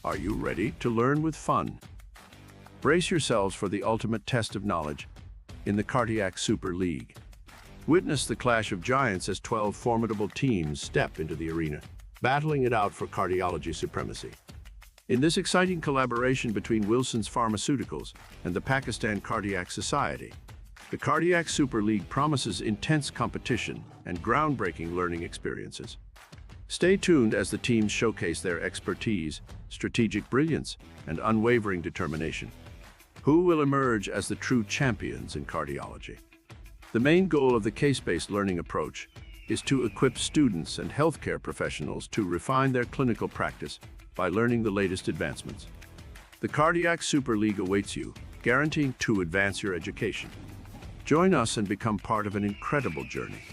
Are you ready to learn with fun? Brace yourselves for the ultimate test of knowledge in the Cardiac Super League. Witness the clash of giants as 12 formidable teams step into the arena, battling it out for cardiology supremacy. In this exciting collaboration between Wilson's Pharmaceuticals and the Pakistan Cardiac Society, the Cardiac Super League promises intense competition and groundbreaking learning experiences. Stay tuned as the teams showcase their expertise, strategic brilliance, and unwavering determination. Who will emerge as the true champions in cardiology? The main goal of the case-based learning approach is to equip students and healthcare professionals to refine their clinical practice by learning the latest advancements. The Cardiac Super League awaits you, guaranteeing to advance your education. Join us and become part of an incredible journey.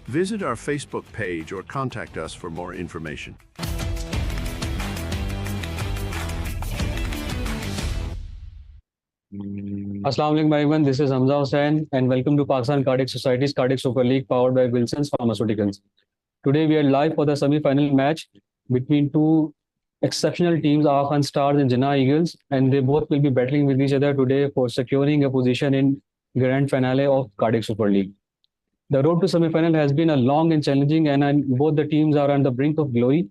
Visit our Facebook page or contact us for more information. Assalamu alaikum everyone, this is Hamza Hussain and welcome to Pakistan Cardiac Society's Cardiac Super League powered by Wilson's Pharmaceuticals. Today we are live for the semi-final match between two exceptional teams, AKUH Stars and JINNAH Eagles, and they both will be battling with each other today for securing a position in grand finale of Cardiac Super League. The road to semi-final has been a long and challenging, and both the teams are on the brink of glory.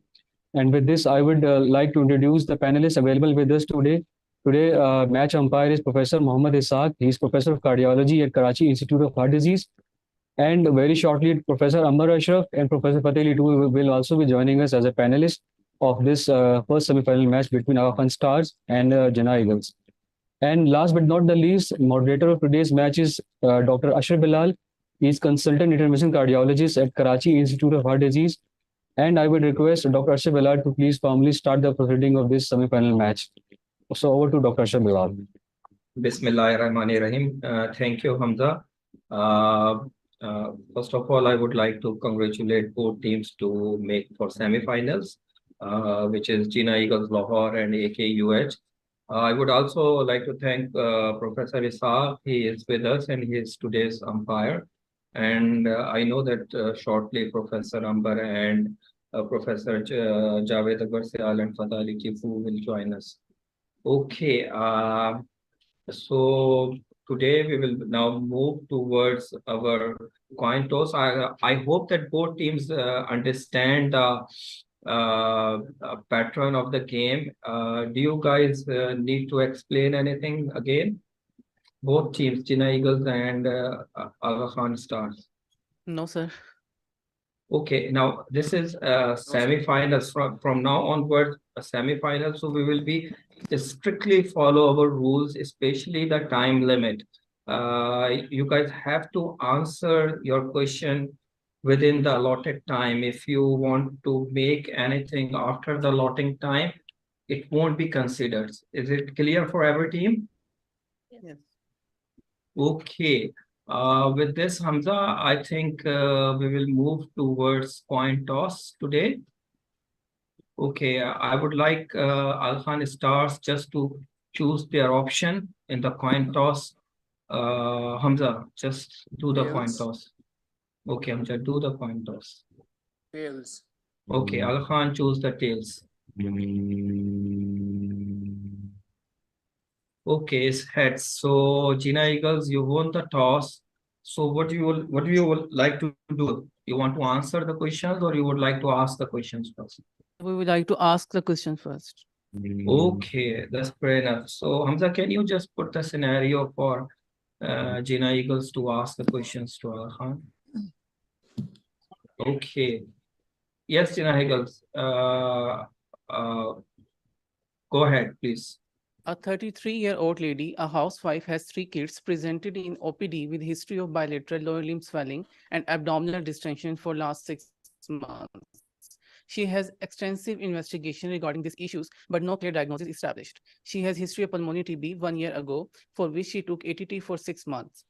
And with this, I would like to introduce the panelists available with us today. Match umpire is Professor Mohammad Ishaq. He is Professor of Cardiology at Karachi Institute of Heart Disease. And very shortly, Professor Amar Ashraf and Professor Fateh Ali too will also be joining us as a panelist of this first semi-final match between AKUH Stars and JINNAH Eagles. And last but not the least, moderator of today's match is Dr. Ashraf Bilal. He is consultant intervention cardiologist at Karachi Institute of Heart Disease. And I would request Dr. Ashraf Bilal to please formally start the proceeding of this semi-final match. So over to Dr. Ashraf Bilal. Bismillahirrahmanirrahim. Thank you, Hamza. First of all, I would like to congratulate both teams to make for semi-finals, which is JINNAH Eagles Lahore and AKUH. I would also like to thank Professor Ishaq. He is with us and he is today's umpire. And I know that shortly Professor Ambar and Professor Javed Akbar Syal and Fateh Ali Chifu will join us. Okay, so today we will now move towards our coin toss. I hope that both teams understand the pattern of the game. Do you guys need to explain anything again? Both teams, JINNAH Eagles and AKUH Stars. No, sir. Okay, now this is semi-finals. From now onward, a semi-final. So we will be strictly follow our rules, especially the time limit. You guys have to answer your question within the allotted time. If you want to make anything after the allotting time, it won't be considered. Is it clear for every team? Yes. Okay. With this, Hamza, I think we will move towards coin toss today. Okay, I would like AKUH Stars just to choose their option in the coin toss. Hamza, just do the coin toss. Okay, Hamza, do the coin toss. Tails. Okay, AKUH choose the tails. Okay, it's heads. So JINNAH Eagles, you won the toss. So what do you like to do? You want to answer the questions or you would like to ask the questions first? We would like to ask the question first. Okay, that's fair enough. So Hamza, can you just put the scenario for JINNAH Eagles to ask the questions to AKUH? Okay. Yes, JINNAH Eagles. Go ahead, please. A 33-year-old lady, a housewife, has 3 kids, presented in OPD with history of bilateral lower limb swelling and abdominal distension for last 6 months. She has extensive investigation regarding these issues, but no clear diagnosis established. She has history of pulmonary TB 1 year ago, for which she took ATT for 6 months.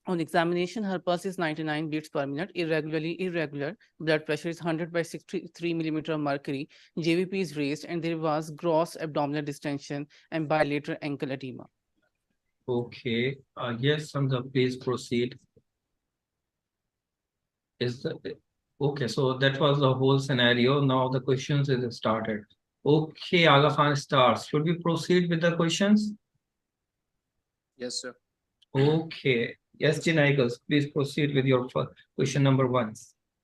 On examination, her pulse is 99 beats per minute, irregular. Blood pressure is 100 by 63 millimeter of mercury. JVP is raised, and there was gross abdominal distension and bilateral ankle edema. Okay. Yes, Hamza, please proceed. Okay, so that was the whole scenario. Now the questions is started. Okay, Aga Khan starts. Should we proceed with the questions? Yes, sir. Okay. Yes, Jinnah, please proceed with your question number 1.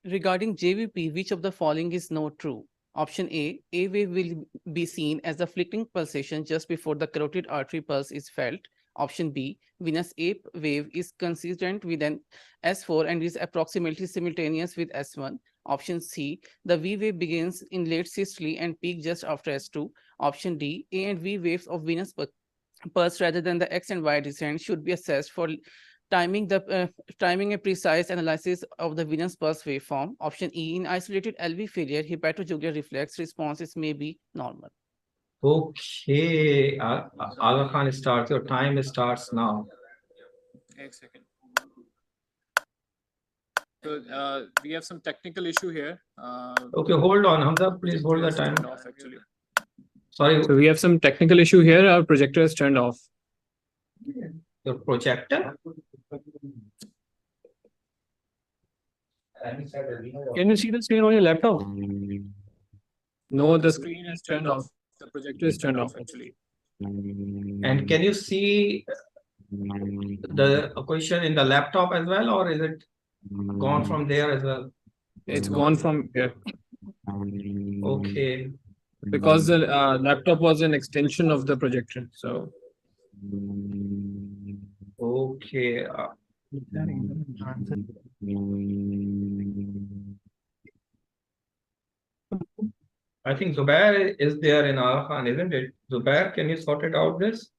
Regarding JVP, which of the following is not true? Option A wave will be seen as a flickering pulsation just before the carotid artery pulse is felt. Option B, venous A wave is consistent with an S4 and is approximately simultaneous with S1. Option C, the V wave begins in late systole and peak just after S2. Option D, A and V waves of venous pulse rather than the X and Y descent should be assessed for timing a precise analysis of the venous pulse waveform. Option E, in isolated LV failure, hepatojugular reflex responses may be normal. Okay, Aga Khan starts. Your time starts now. One second. So we have some technical issue here. Okay, hold on, Hamza. Please hold the Projector is time. turned off, actually. Sorry, So we have some technical issue here. Our projector is turned off. your projector. Can you see the screen on your laptop? No, the screen is turned off. The projector is turned off, actually. And can you see the question in the laptop as well, or is it gone from there as well? It's gone from here Okay. because the laptop was an extension of the projector. So Okay. I think Zubair is there in Aga Khan, isn't it? Zubair, can you sort it out this?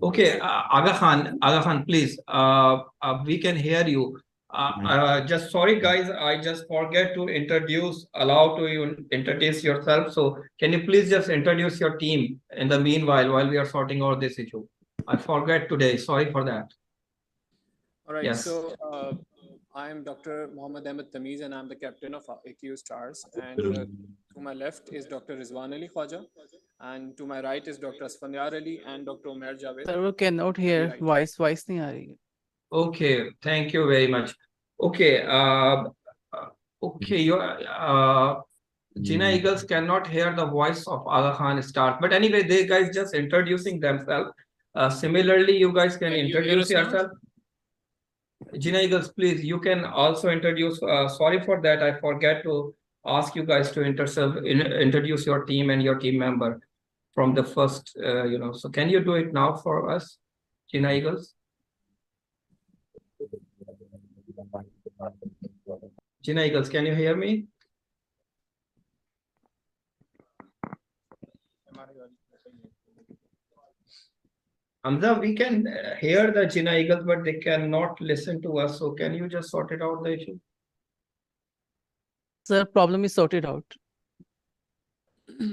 Okay, Aga Khan, please. We can hear you. Just sorry, guys. I just forget to allow you introduce yourself. So can you please just introduce your team in the meanwhile while we are sorting out this issue? I forget today. Sorry for that. all right. Yes. So I am Dr. Mohammad Ahmed Tamiz, and I'm the captain of AKUH Stars. And to my left is Dr. Rizwan Ali Khwaja, and to my right is Dr. Asfandyar Ali and Dr. Umair Javed. Server cannot hear Right. voice नहीं आ रही है. Okay, thank you very much. Okay, okay, Jinnah Eagles cannot hear the voice of Aga Khan start, but anyway, they guys just introducing themselves. Similarly, you guys can introduce yourself. Jinnah Eagles, please, you can also introduce. Sorry for that, I forget to ask you guys to introduce your team and your team member from the first. So can you do it now for us, Jinnah Eagles? Jinnah Eagles, can you hear me? Hamza, we can hear the Jinnah Eagles, but they cannot listen to us. So can you just sort it out, the issue? Sir, problem is sorted out.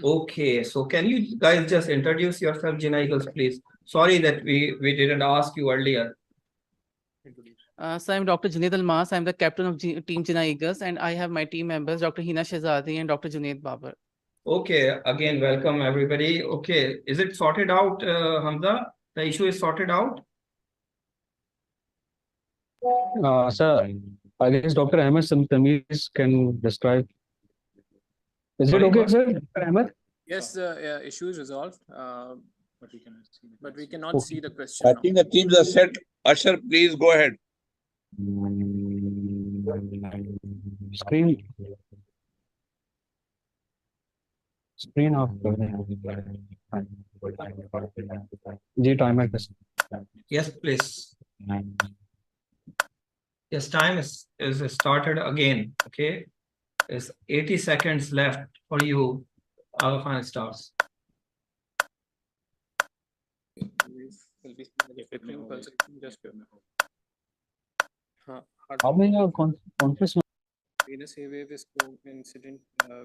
Okay, so can you guys just introduce yourself, Jinnah Eagles, please? Sorry that we didn't ask you earlier. So I'm Dr. Junaid Almas. I'm the captain of Team Jinnah Eagles, and I have my team members, Dr. Hina Shehzadi and Dr. Junaid Babar. Okay, again, welcome everybody. Okay, is it sorted out, Hamza? The issue is sorted out? Sir, I guess Dr. Ahmed Tamiz can describe. Is Sorry, it okay, what? sir, Dr. Ahmed? Yes, the issue is resolved, but we cannot Okay. see the question. I now. think the teams are set. Usher, please go ahead. Screen off. Ji timer पे. Yes, please. Yes, time is started again. Okay, there's 80 seconds left for you. Aga Khan starts. Will be flickering pulsation, just How many are conference? venous A wave is coincident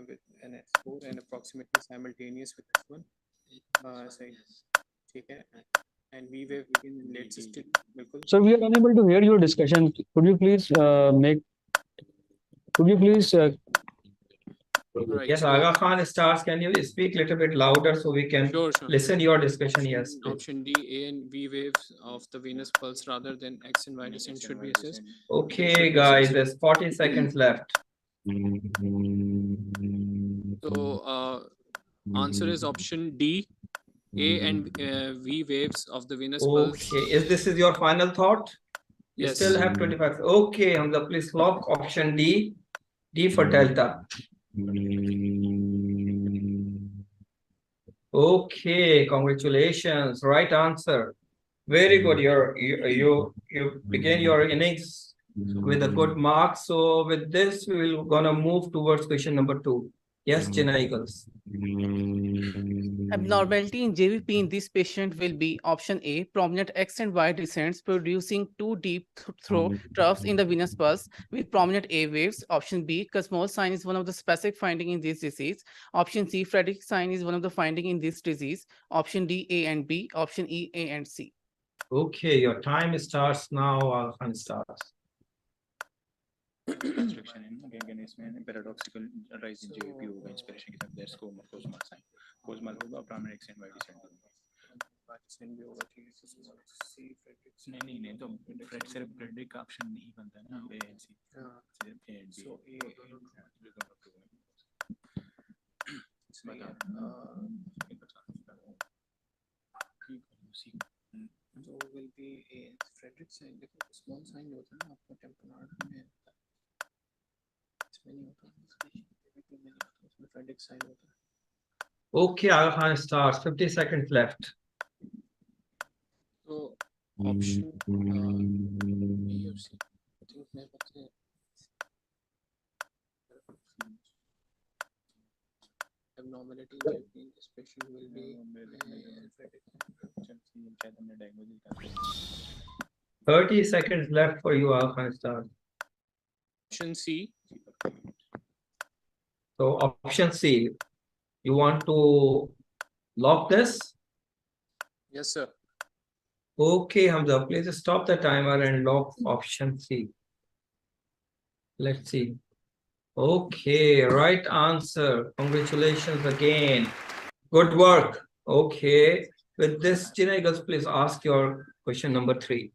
with an S4 and approximately simultaneous with S1. ठीक है. And V wave begins in late systole. बिल्कुल. So we are unable to hear your discussion. Could you please Right. Yes, So, Aga Khan Stars, can you speak a little bit louder so we can sure. listen your discussion? Yes, please. Option D, A and V waves of the venous pulse rather than X and Y descent should be assessed. Okay, guys, there's 40 seconds left. So, answer is option D, A and V waves of the venous pulse. Okay, is your final thought? You Yes. still have 25. Okay, Hamza, please lock option D. D for Delta. Okay, congratulations. Right answer. Very good. You begin your innings with a good mark. So with this, we will gonna move towards question number 2. Yes, Jinnah Eagles. Abnormality in JVP in this patient will be option A, prominent X and Y descents producing two deep throat troughs in the venous pulse with prominent A waves. Option B, Kussmaul sign is one of the specific finding in this disease. Option C, Frederick sign is one of the finding in this disease. Option D, A and B. Option E, A and C. Okay, your time starts now. Alpha starts. Construction है ना again इसमें paradoxical rise in JVP होगा inspiration के साथ that's Kussmaul sign Kussmaul होगा primary x and y descent भी होगा, ठीक है। सी फ्रेडरिक्स नहीं तो फ्रेड सिर्फ फ्रेडरिक का ऑप्शन नहीं बनता ना ए एंड सी सिर्फ A and B so A so will be a Frederick sign. देखो small sign जो होता है ना आपका टेम्पोनार्ड में इसमें नहीं होता, इसमें Frederick sign होता है। Okay, Alpha starts. 50 seconds left. So option B or C. I think मेरे पास है abnormality in this patient will be Frederick. 30 seconds left for you, Alpha Star. Option C. So option C, you want to lock this? Yes, sir. Okay, Hamza, please stop the timer and lock option C. Let's see. Okay, right answer. Congratulations again. Good work. Okay. With this, Jinnah Eagles, please ask your question number 3.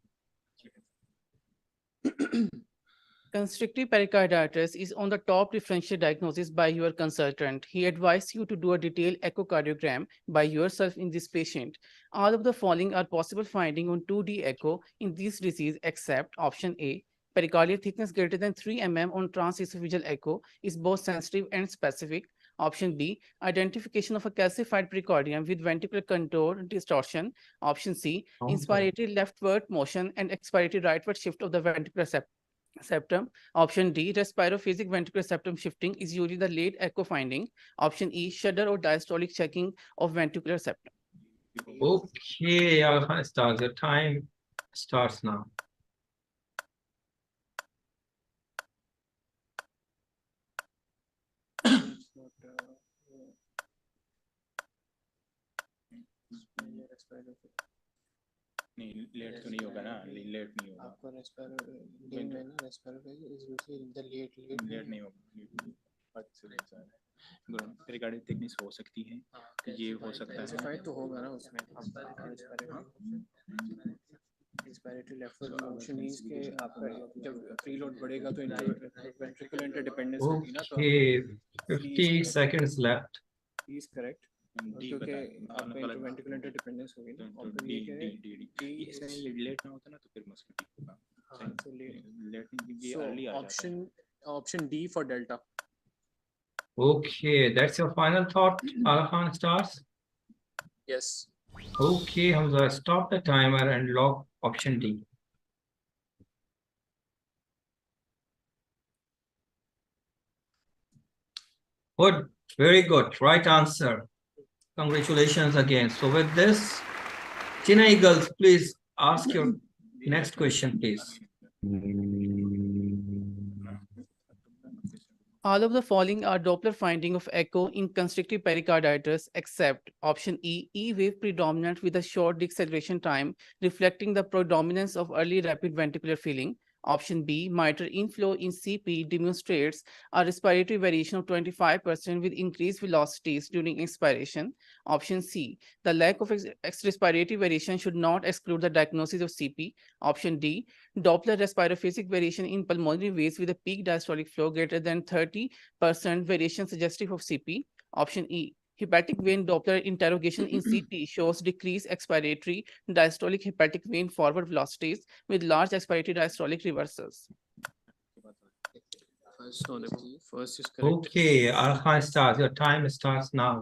Constrictive pericarditis is on the top differential diagnosis by your consultant. He advised you to do a detailed echocardiogram by yourself in this patient. All of the following are possible finding on 2D echo in this disease except option A, pericardial thickness greater than 3 mm on transesophageal echo is both sensitive and specific. Option B, identification of a calcified pericardium with ventricular contour distortion. Option C, inspiratory leftward motion and expiratory rightward shift of the ventricular septum. Option D, respirophasic ventricular septum shifting is usually the late echo finding. Option E, shudder or diastolic checking of ventricular septum. Okay, Alpha Stars, your time starts now. नहीं late तो नहीं होगा ना late नहीं होगा आपका respiratory में ना respiratory is usually the late नहीं होगा पेरिकार्डियल थिकनेस हो सकती है ये हो सकता है कैल्सिफाइड तो होगा ना उसमें रेस्पिरेटरी लेफ्टवर्ड मोशन मींस के आपका जब प्रीलोड बढ़ेगा तो वेंट्रिकुलर इंटरडिपेंडेंस होगी ना तो Okay, 50 seconds left. Is correct क्योंकि आपका वेंट्रिकुलर इंटरडिपेंडेंस होगी ना और फिर ये डी इसमें लेट ना होता ना तो फिर मस्कुलर होगा हां तो लेट ये अर्ली आ जाता है option D for delta Okay, that's your final thought, Alpha Stars? Yes Okay, Hamza, stop the timer and lock option D. Good, very good, right answer. Congratulations again. So with this, Jinnah Eagles, please ask your next question, please. All of the following are Doppler finding of echo in constrictive pericarditis except option E, E wave predominant with a short deceleration time reflecting the predominance of early rapid ventricular filling. Option B, mitral inflow in CP demonstrates a respiratory variation of 25% with increased velocities during expiration. Option C, the lack of respiratory variation should not exclude the diagnosis of CP. Option D, Doppler respirophasic variation in pulmonary veins with a peak diastolic flow greater than 30% variation suggestive of CP. Option E, hepatic vein Doppler interrogation in CT shows decreased expiratory diastolic hepatic vein forward velocities with large expiratory diastolic reversals. First is correct. Okay, Arhan starts. Your time starts now.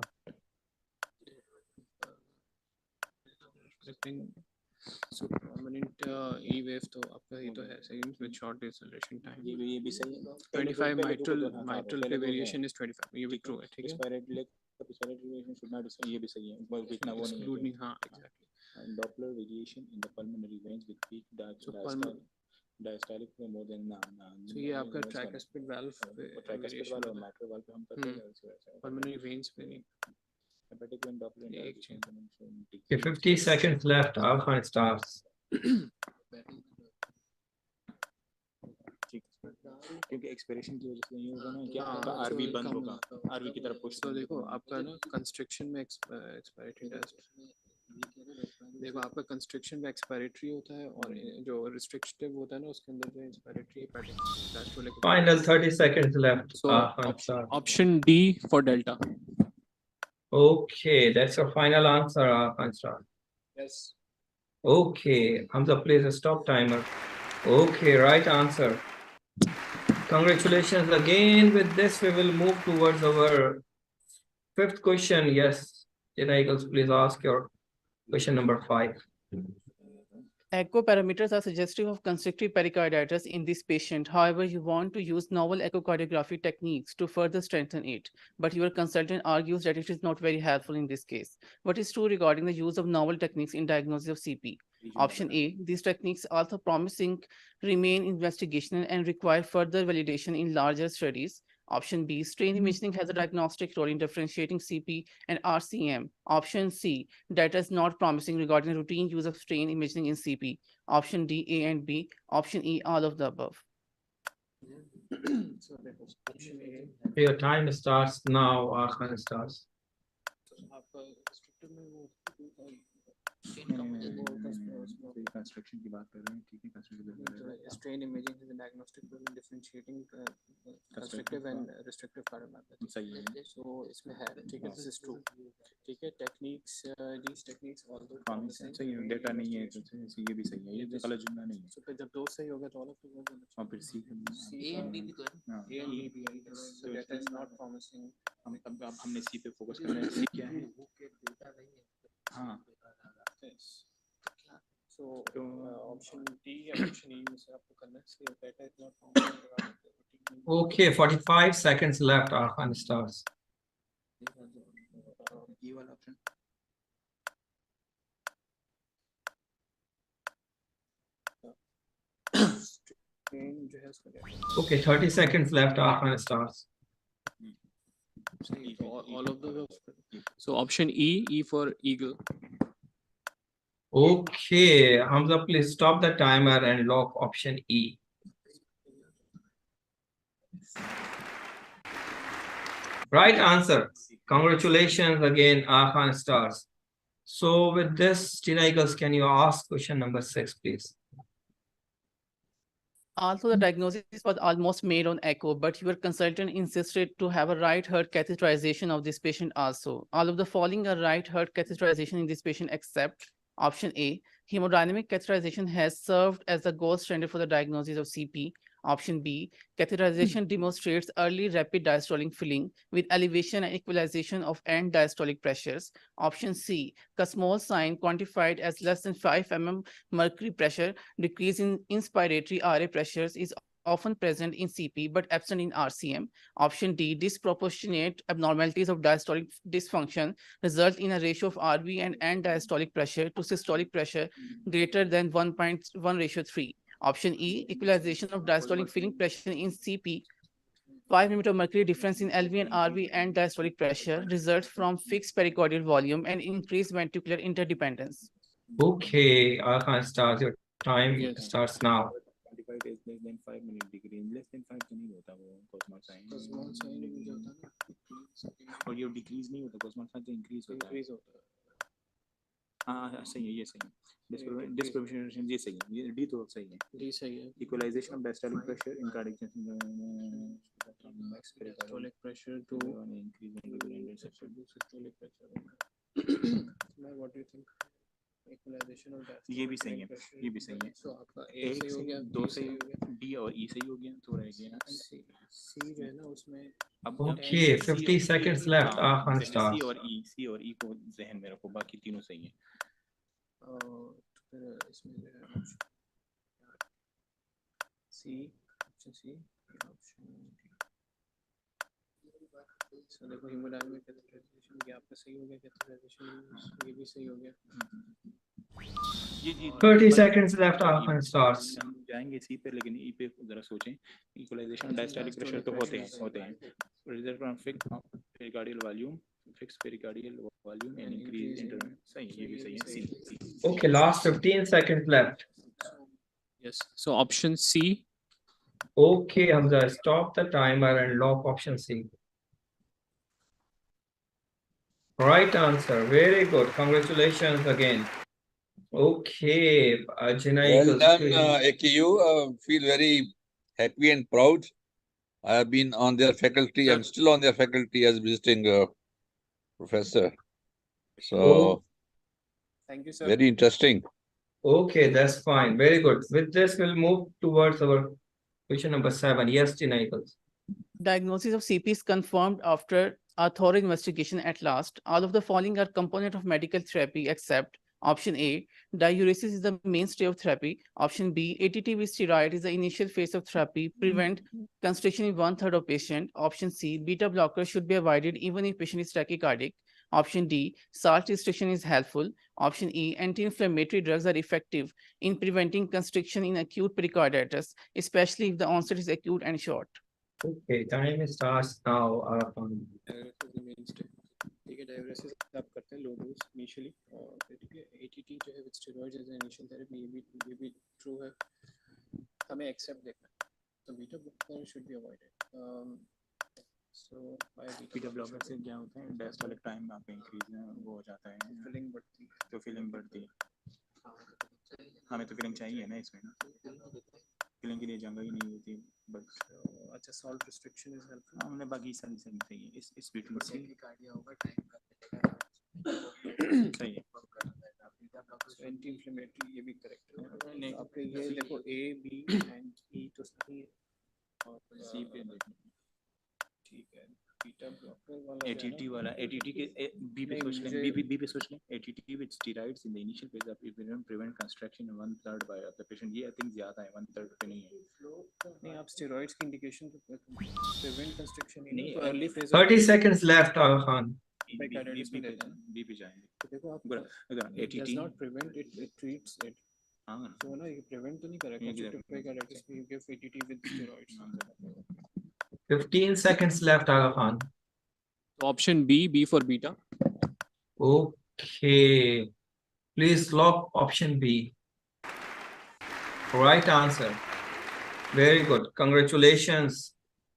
So prominent E wave तो आपका ही तो है सही with short deceleration time. ये भी सही है. 25 mitral पे variation is 25. ये भी true है ठीक है. Respiratory variation should not be ये भी सही है. बस इतना वो नहीं. हाँ exactly. And Doppler variation in the pulmonary veins with peak diastolic flow more than So ये आपका tricuspid valve tricuspid valve और mitral valve पे हम करते हैं. Pulmonary veins पे नहीं. Hepatic vein Doppler. Okay, 50 seconds left. Arhan starts. क्योंकि एक्सपिरेशन की वजह से नहीं होगा ना क्या आरबी बंद होगा आरबी की तरफ पुश तो देखो आपका ना कंस्ट्रक्शन में एक्सपायरेटरी देखो आपका कंस्ट्रक्शन में एक्सपायरेटरी होता है और जो रिस्ट्रिक्टिव होता है ना उसके अंदर जो expiratory hepatic Final 30 seconds left. So option D for delta. Okay, that's your final answer, Arhan starts. Yes. Okay, Hamza, please stop timer. Okay, right answer. Congratulations again. With this, we will move towards our fifth question. Yes, Jinnah, please ask your question number 5. Echo parameters are suggestive of constrictive pericarditis in this patient. However, you want to use novel echocardiography techniques to further strengthen it, but your consultant argues that it is not very helpful in this case. What is true regarding the use of novel techniques in diagnosis of CP? Option A, these techniques, although promising, remain investigational and require further validation in larger studies. Option B, strain imaging has a diagnostic role in differentiating CP and RCM. Option C, data is not promising regarding the routine use of strain imaging in CP. Option D, A and B. Option E, all of the above. Your time starts now, Arhan starts. Construction की बात कर रहे हैं ठीक है construction strain imaging is a diagnostic role in differentiating constrictive and restrictive cardiomyopathy. सही है. So इसमें है ठीक है this is true. ठीक है techniques these techniques although promising सही है डेटा नहीं है तो ये भी सही है ये तो गलत जुमला नहीं है. So फिर जब दो सही होगा तो all of them और फिर C A and B भी तो है. A and B भी है. So data is not promising. अब हमने C पे फोकस करना है. C क्या है? हाँ. So option D and option E में से आपको करना है data is not promising. Okay, 45 seconds left, Arhan starts. ये वाला option. Okay, 30 seconds left, Arhan starts. All of those. So option E for eagle. Okay, Hamza, please stop the timer and lock option E. Right answer. Congratulations again, Arhan stars. So with this, Jinnah, can you ask question number 6, please? Also, the diagnosis was almost made on echo, but your consultant insisted to have a right heart catheterization of this patient also. All of the following are right heart catheterization in this patient except option A, hemodynamic catheterization has served as the gold standard for the diagnosis of CP. Option B, catheterization demonstrates early rapid diastolic filling with elevation and equalization of end diastolic pressures. Option C, Kussmaul sign quantified as less than 5 mm mercury pressure, decrease in inspiratory RA pressures is often present in CP but absent in RCM. Option D, disproportionate abnormalities of diastolic dysfunction result in a ratio of RV and end diastolic pressure to systolic pressure greater than 1:3. Option E, equalization of diastolic filling pressure in CP. 5 mm of mercury difference in LV and RV and diastolic pressure results from fixed pericardial volume and increased ventricular interdependence. Okay, Arhan starts. Your time starts now. Certified is less than 5 minute degree. Less than 5 तो नहीं होता वो cosmos science. Cosmos science नहीं होता ना. और ये decrease नहीं होता cosmos science increase होता है. Increase होता है. हाँ सही है, ये सही है. Disproportionation ये सही है. ये D तो सही है. D सही है. Equalization of diastolic pressure in cardiac Systolic pressure to increase in systolic pressure. What do you think? Equalization of diastolic ये भी सही है. ये भी सही है. So आपका A सही हो गया, दो B सही सही हो गया, D और E सही हो गया तो रह गया ना. C जो है ना उसमें. Okay, 50 seconds left. Khan starts. C और E को जहन में रखो, बाकी तीनों सही है. फिर इसमें जो है C, option C, option D. So देखो हेमोडायनामिक कैथेटराइजेशन ये आपका सही हो गया, कैथेटराइजेशन ये भी सही हो गया. 30 seconds left. Khan starts. हम जाएंगे C पे, लेकिन E पे जरा सोचें. इक्वलाइजेशन डायस्टोलिक प्रेशर तो होते हैं. Result from fix pericardial volume, fix pericardial volume and increase interval. सही, ये भी सही है. C. Okay, last 15 seconds left. Yes. So option C. Okay, Hamza, stop the timer and lock option C. Right answer. Very good. Congratulations again. Okay, Jinnah Well equals done, 3. AKU. Feel very happy and proud. I have been on their faculty. I'm still on their faculty as visiting professor. So, Thank you, sir. very interesting. Okay, that's fine. Very good. With this, we'll move towards our question number 7. Yes, Jinnah equals. Diagnosis of CP is confirmed after a thorough investigation at last. All of the following are component of medical therapy except option A, diuresis is the mainstay of therapy. Option B, ATT with steroid is the initial phase of therapy, prevent constriction in 1/3 of patient. Option C, beta blocker should be avoided even if patient is tachycardic. Option D, salt restriction is helpful. Option E, anti-inflammatory drugs are effective in preventing constriction in acute pericarditis, especially if the onset is acute and short. Okay, time starts now. ठीक है, diuresis आप करते हैं low dose initially, और ठीक है ATT जो है with steroids as initial therapy, ये भी ट्रू है. हमें एक्सेप्ट देखना है. तो beta blocker should be avoided. So beta blocker से क्या होता है, डायस्टोलिक टाइम आप इंक्रीज वो हो जाता है, फीलिंग बढ़ती है. तो फीलिंग बढ़ती है. हमें तो फीलिंग चाहिए ना इसमें ना, फीलिंग के लिए जंग ही नहीं होती. बट अच्छा, सॉल्ट रिस्ट्रिक्शन इज हेल्पफुल. हमने बाकी सही सही है. इस बिटवीन से कार्डिया होगा टाइम का सही है. एंटी इंफ्लेमेटरी ये भी करेक्ट है. नहीं आपके ये देखो ए बी एंड ई तो सही है, और सी पे ठीक है. बीटा ब्लॉकर वाला एटीटी वाला, एटीटी के बी पे सोच लें, बी पे सोच लें. ATT with steroids in the initial phase of prevent construction 1/3 by the patient. ये आई थिंक ज्यादा है, 1/3 पे नहीं है. नहीं, आप स्टेरॉइड्स की इंडिकेशन तो प्रिवेंट कंस्ट्रक्शन ही नहीं, early phase 30 seconds left, Khan. B पे जाएंगे. तो देखो आप अगर ATT does not prevent it, it treats it. हां So ना ये प्रिवेंट तो नहीं करेगा. Constructive pericarditis you give ATT with steroids. 15 seconds left, Khan. Option B for beta. Okay, please lock option B. Right answer. Very good. Congratulations,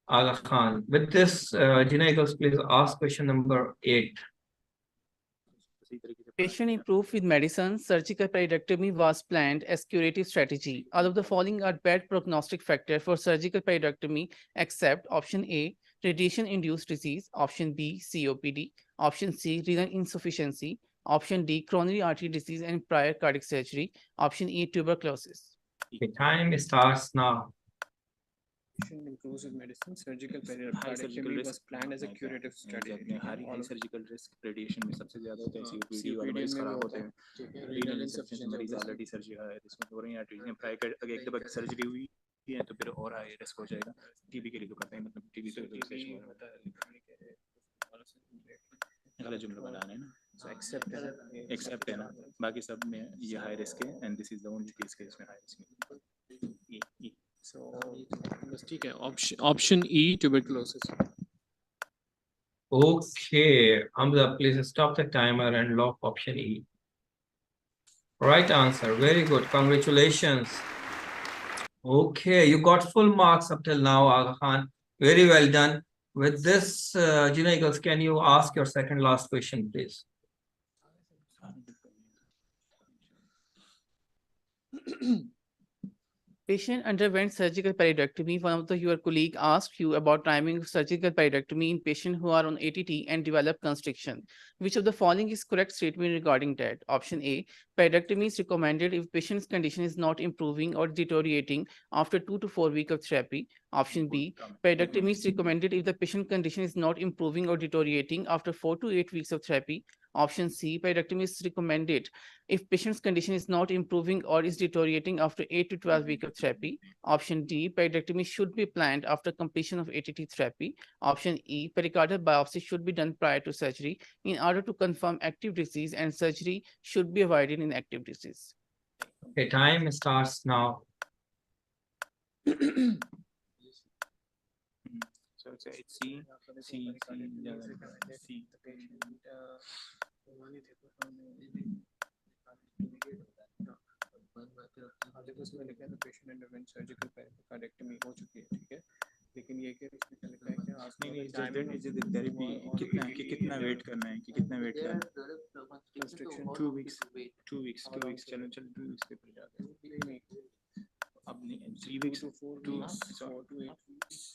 Aga Khan. With this, Jinnah equals, please ask question number 8. Patient improved with medicine. Surgical periodectomy was planned as curative strategy. All of the following are bad prognostic factor for surgical periodectomy except option A, radiation-induced disease. Option B, COPD. Option C, renal insufficiency. Option D, coronary artery disease and prior cardiac surgery. Option E, tuberculosis. The time starts now. Improves with medicine. Surgical periodectomy was planned as a curative strategy. High surgical risk radiation में सबसे ज्यादा होता है. COPD वाले मरीज खराब होते हैं. रीनल इंसफिशिएंसी मरीज ऑलरेडी सर्जरी है, इसमें कोरोनरी आर्टरीज में प्रायर अगर एक दफा सर्जरी हुई है तो फिर और हाई रिस्क हो जाएगा. टीबी के लिए तो करते हैं, मतलब टीबी तो गलत जुमला बनाना है ना. So accept है ना, बाकी सब में ये हाई रिस्क है and this is the only case के इसमें हाई रिस्क है. So बस ठीक है. Option E, tuberculosis. Okay, Hamza, please stop the timer and lock option E. Right answer. Very good. Congratulations. Okay, you got full marks up till now, Aga Khan. Very well done. With this, Jinnah Eagles, can you ask your second last question, please? Patient underwent surgical periodectomy. One of your colleague asked you about timing of surgical periodectomy in patients who are on ATT and develop constriction. Which of the following is correct statement regarding that? Option A, periodectomy is recommended if patient's condition is not improving or deteriorating after 2 to 4 weeks of therapy. Option B, periodectomy is recommended if the patient condition is not improving or deteriorating after 4 to 8 weeks of therapy. Option C, periodectomy is recommended if patient's condition is not improving or is deteriorating after 8 to 12 weeks of therapy. Option D, periodectomy should be planned after completion of ATT therapy. Option E, pericardial biopsy should be done prior to surgery in order to confirm active disease, and surgery should be avoided in active disease. Okay, time starts now. So it's C. Patient underwent surgical pericardiectomy हो चुकी है, ठीक है, लेकिन ये कि इसमें लिखा है कि नहीं थेरेपी कितना वेट करना है, कि कितना वेट करना है, कंस्ट्रक्शन 2 वीक्स चलो 2 वीक्स के ऊपर जाते हैं, अब नहीं 3 वीक्स 2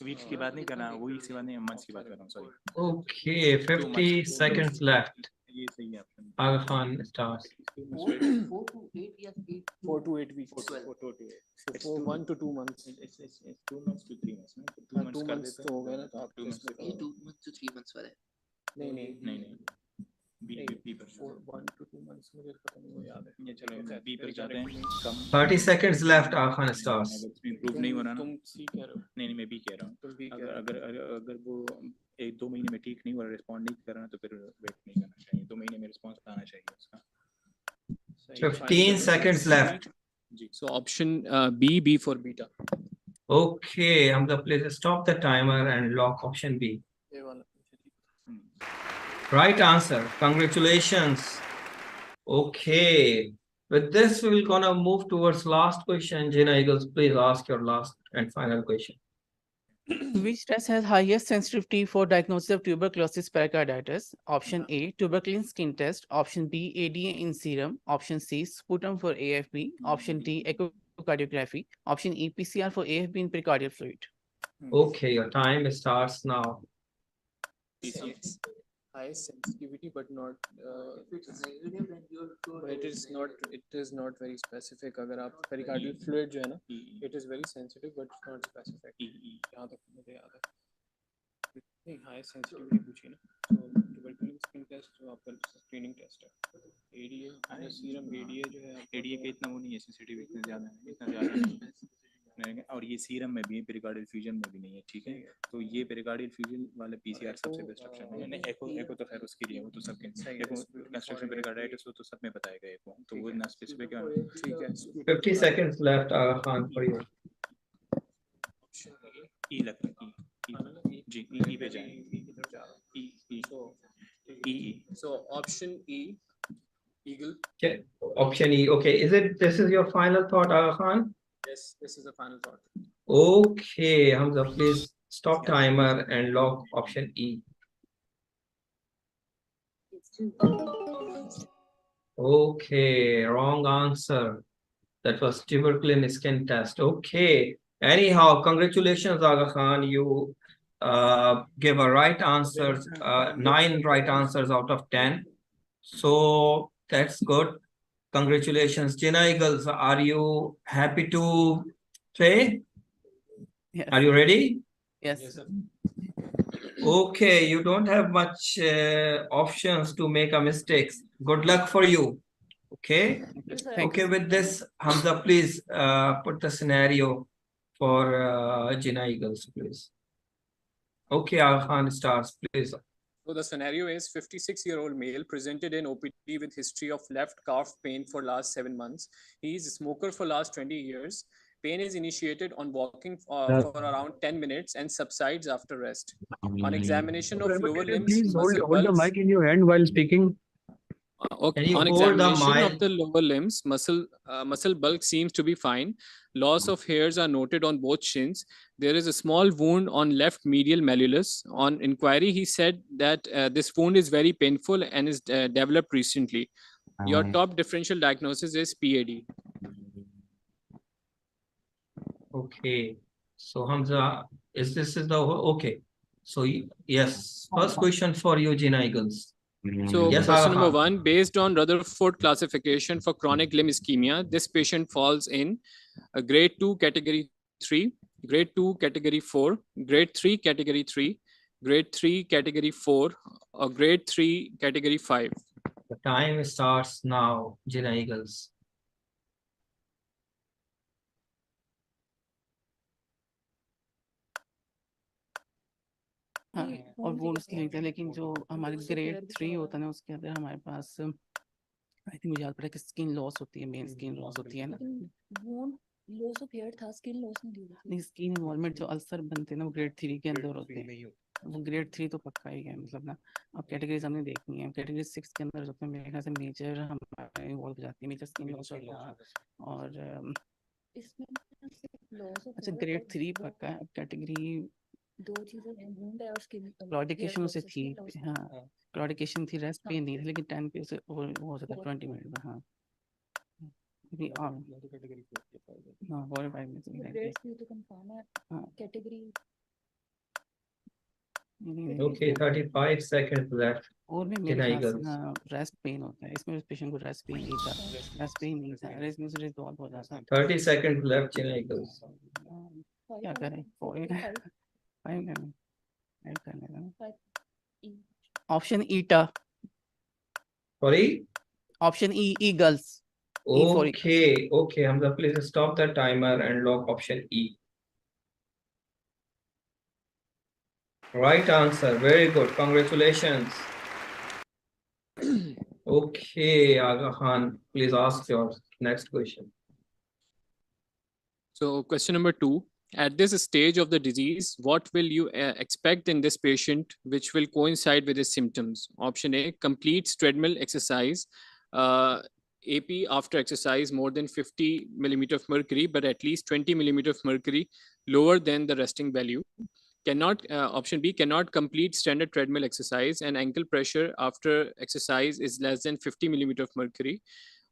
वीक्स की बात नहीं करना, वो वीक्स की बात नहीं, मंथ्स की बात कर रहा हूँ, सॉरी. Okay, 50 seconds left. ये सही है option. Aga Khan starts. 4 to 8 weeks. 1 to 2 months. It's 2 months to 3 months. 2 months कर देते हैं. तो हो गया ना, तो आप 2 months ये 2 months to 3 months वाला है. नहीं बी पर 1 to 2 months मुझे पता नहीं, वो याद है. ये चलो बी पर जाते हैं. कम 30 seconds left. Aga Khan starts. Improve नहीं हो रहा ना. तुम सी कह रहे हो. नहीं मैं बी कह रहा हूँ. तुम भी कह रहे हो. अगर वो 1-2 महीने में ठीक नहीं हो रहा, रिस्पॉन्ड नहीं कर रहा, तो फिर वेट नहीं करना चाहिए. 2 महीने में रिस्पॉन्स आना चाहिए उसका. 15 seconds left. So option B for beta. Okay, Hamza, please stop the timer and lock option B. Right answer. Congratulations. Okay. With this, we're gonna move towards last question. Jinnah Eagles, please ask your last and final question. Which test has highest sensitivity for diagnosis of tuberculosis pericarditis? Option A, tuberculin skin test. Option B, ADA in serum. Option C, sputum for AFB. Option D, echocardiography. Option E, PCR for AFB in pericardial fluid. Okay, your time starts now. High sensitivity, but not. But it is not very specific. अगर आप pericardial fluid जो है ना, it is very sensitive, but it's not specific. यहाँ तक मुझे याद है. नहीं, high sensitivity पूछी ना. So tuberculin skin test जो आपका screening test है. ADA serum ADA जो है. ADA का इतना वो नहीं है, सेंसिटिव इतना ज़्यादा नहीं. और ये सीरम में भी है, पेरिकार्डियल फ्यूजन में भी नहीं है, ठीक है. तो ये पेरिकार्डियल फ्यूजन वाला पीसीआर सबसे बेस्ट ऑप्शन है. एको तो खैर उसके लिए, वो तो सबके कंस्ट्रक्शन पेरिकार्डाइटिस वो तो सब में बताएगा एको, तो वो ना स्पेसिफिक है. ठीक है. 50 seconds left, Aga Khan, for you. ई लगता है, जी ई पे जाएं. ई. So option E, eagle. Okay. Option E. Okay, this is your final thought, Aga Khan? Yes, this is the final thought. Okay, Hamza, please stop timer and lock option E. Okay, wrong answer. That was tuberculin skin test. Okay. Anyhow, congratulations, Aga Khan. You gave a right answer, 9 right answers out of 10. So that's good. Congratulations. Jinnah Eagles, are you happy to play? Yes. Are you ready? Yes. Okay, you don't have much options to make a mistakes. Good luck for you. Okay. Okay, with this, Hamza, please put the scenario for Jinnah Eagles, please. Okay, Aga Khan starts, please. So the scenario is 56-year-old male presented in OPD with history of left calf pain for last 7 months. He is a smoker for last 20 years. Pain is initiated on walking for around 10 minutes and subsides after rest. On examination of lower limbs, please hold the mic in your hand while speaking. Can you On hold the examination of mic? the lower limbs, muscle bulk seems to be fine. Loss of hairs are noted on both shins. There is a small wound on left medial malleolus. On inquiry, he said that this wound is very painful and is developed recently. Your top differential diagnosis is PAD. Okay. So Hamza, is the okay? So yes, first question for you, Jinnah Eagles. So Yes, question Aga number Khan. 1, based on Rutherford classification for chronic limb ischemia, this patient falls in a grade 2 category 3, grade 2 category 4, grade 3 category 3, grade 3 category 4, or grade 3 category 5. The time starts now, Jinnah Eagles. हाँ, और वो उसकी नहीं था, लेकिन जो हमारे grade 3 होता है ना, उसके अंदर हमारे पास आई थिंक मुझे याद पड़ा कि स्किन लॉस होती है, मेन स्किन लॉस होती है ना। लॉस ऑफ हेयर था, स्किन लॉस नहीं, स्किन इन्वॉल्वमेंट जो अल्सर बनते हैं ना, वो ग्रेड 3 के अंदर होते हैं। वो ग्रेड 3 तो पक्का ही है, मतलब ना। अब कैटेगरीज हमने देखनी है, कैटेगरी 6 के अंदर जो है मेरे ख्याल से मेजर हमारे इन्वॉल्व हो जाती है, मेजर स्किन लॉस हो गया। और अच्छा, ग्रेड 3 पक्का है। अब कैटेगरी दो चीजें हैं, वुंड है और स्किन क्लॉडिकेशन उसे थी, हाँ क्लॉडिकेशन थी, रेस्ट पेन नहीं थी, लेकिन 10 पे उसे हो सकता है 20 मिनट में। हाँ हाँ 45 में ग्रेड 3 तो कंफर्म है। हाँ कैटेगरी Okay, 35 seconds left. और भी मेरे Jinnah ख्याल से Eagles. ना रेस्ट पेन होता है इसमें, पेशेंट को रेस्ट पेन नहीं था, रेस्ट पेन नहीं था, इसमें से रिजॉल्व हो जाता है। 30 seconds left, Jinnah Eagles. क्या करें, 5 करने option eta, Sorry? Option E eagles. Okay, okay, Hamza, please stop the timer and lock option E. Right answer, very good, congratulations. Okay, Aga Khan, please ask your next question. So question number 2, at this stage of the disease, what will you expect in this patient which will coincide with his symptoms? Option A, complete treadmill exercise, AP after exercise more than 50 millimeter of mercury, but at least 20 millimeter of mercury lower than the resting value. Option B, cannot complete standard treadmill exercise and ankle pressure after exercise is less than 50 millimeter of mercury.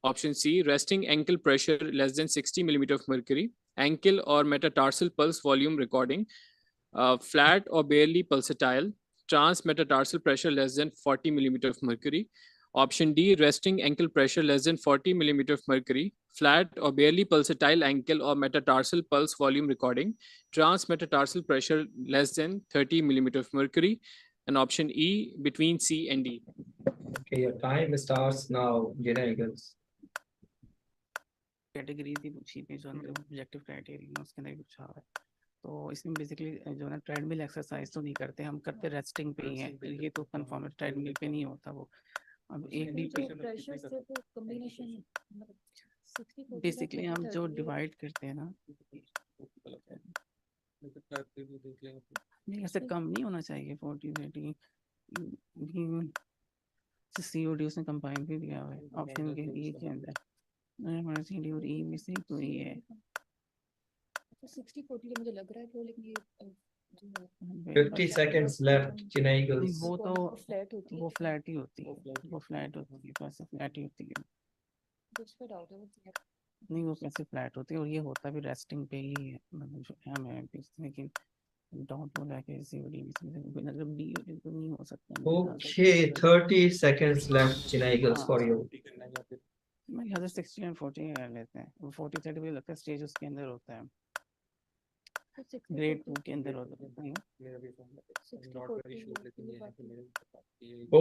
Option C, resting ankle pressure less than 60 millimeter of mercury, ankle or metatarsal pulse volume recording, flat or barely pulsatile, transmetatarsal pressure less than 40 millimeter of mercury. Option D, resting ankle pressure less than 40 millimeter of mercury, flat or barely pulsatile ankle or metatarsal pulse volume recording, transmetatarsal pressure less than 30 millimeter of mercury, and option E, between C and D. Okay, your time starts now, Jinnah Eagles. Category थी पूछी थी, जो objective criteria उसके अंदर पूछा है। तो इसमें बेसिकली जो ना ट्रेडमिल एक्सरसाइज तो नहीं करते, हम करते रेस्टिंग पे ही है, ये तो कंफर्म है, ट्रेडमिल पे नहीं होता वो। अब एक भी प्रेशर से तो कॉम्बिनेशन बेसिकली हम जो डिवाइड करते हैं ना, नहीं ऐसे कम नहीं होना चाहिए 40 COD उसने कंबाइन भी दिया हुआ है ऑप्शन के ई के अंदर, हमारा CD और E में से कोई है। 60-40 मुझे लग रहा है वो, लेकिन ये 50 seconds left, Jinnah Eagles. वो तो फ्लैट होती है, वो फ्लैट ही होती है, वो फ्लैट होती है, बस फ्लैट ही होती है। कुछ पे डाउट है वो, नहीं वो कैसे फ्लैट होती है, और ये होता भी रेस्टिंग पे ही है, मतलब हमें लेकिन डाउट हो रहा है कि COD में मतलब B तो नहीं हो सकता। Okay, 30 seconds left, Jinnah Eagles, for you. मैं ख्याल से 60 और 40 कर लेते हैं, वो 40-30 मुझे लगता है स्टेज उसके अंदर होता है, ग्रेड 2 के अंदर होता है।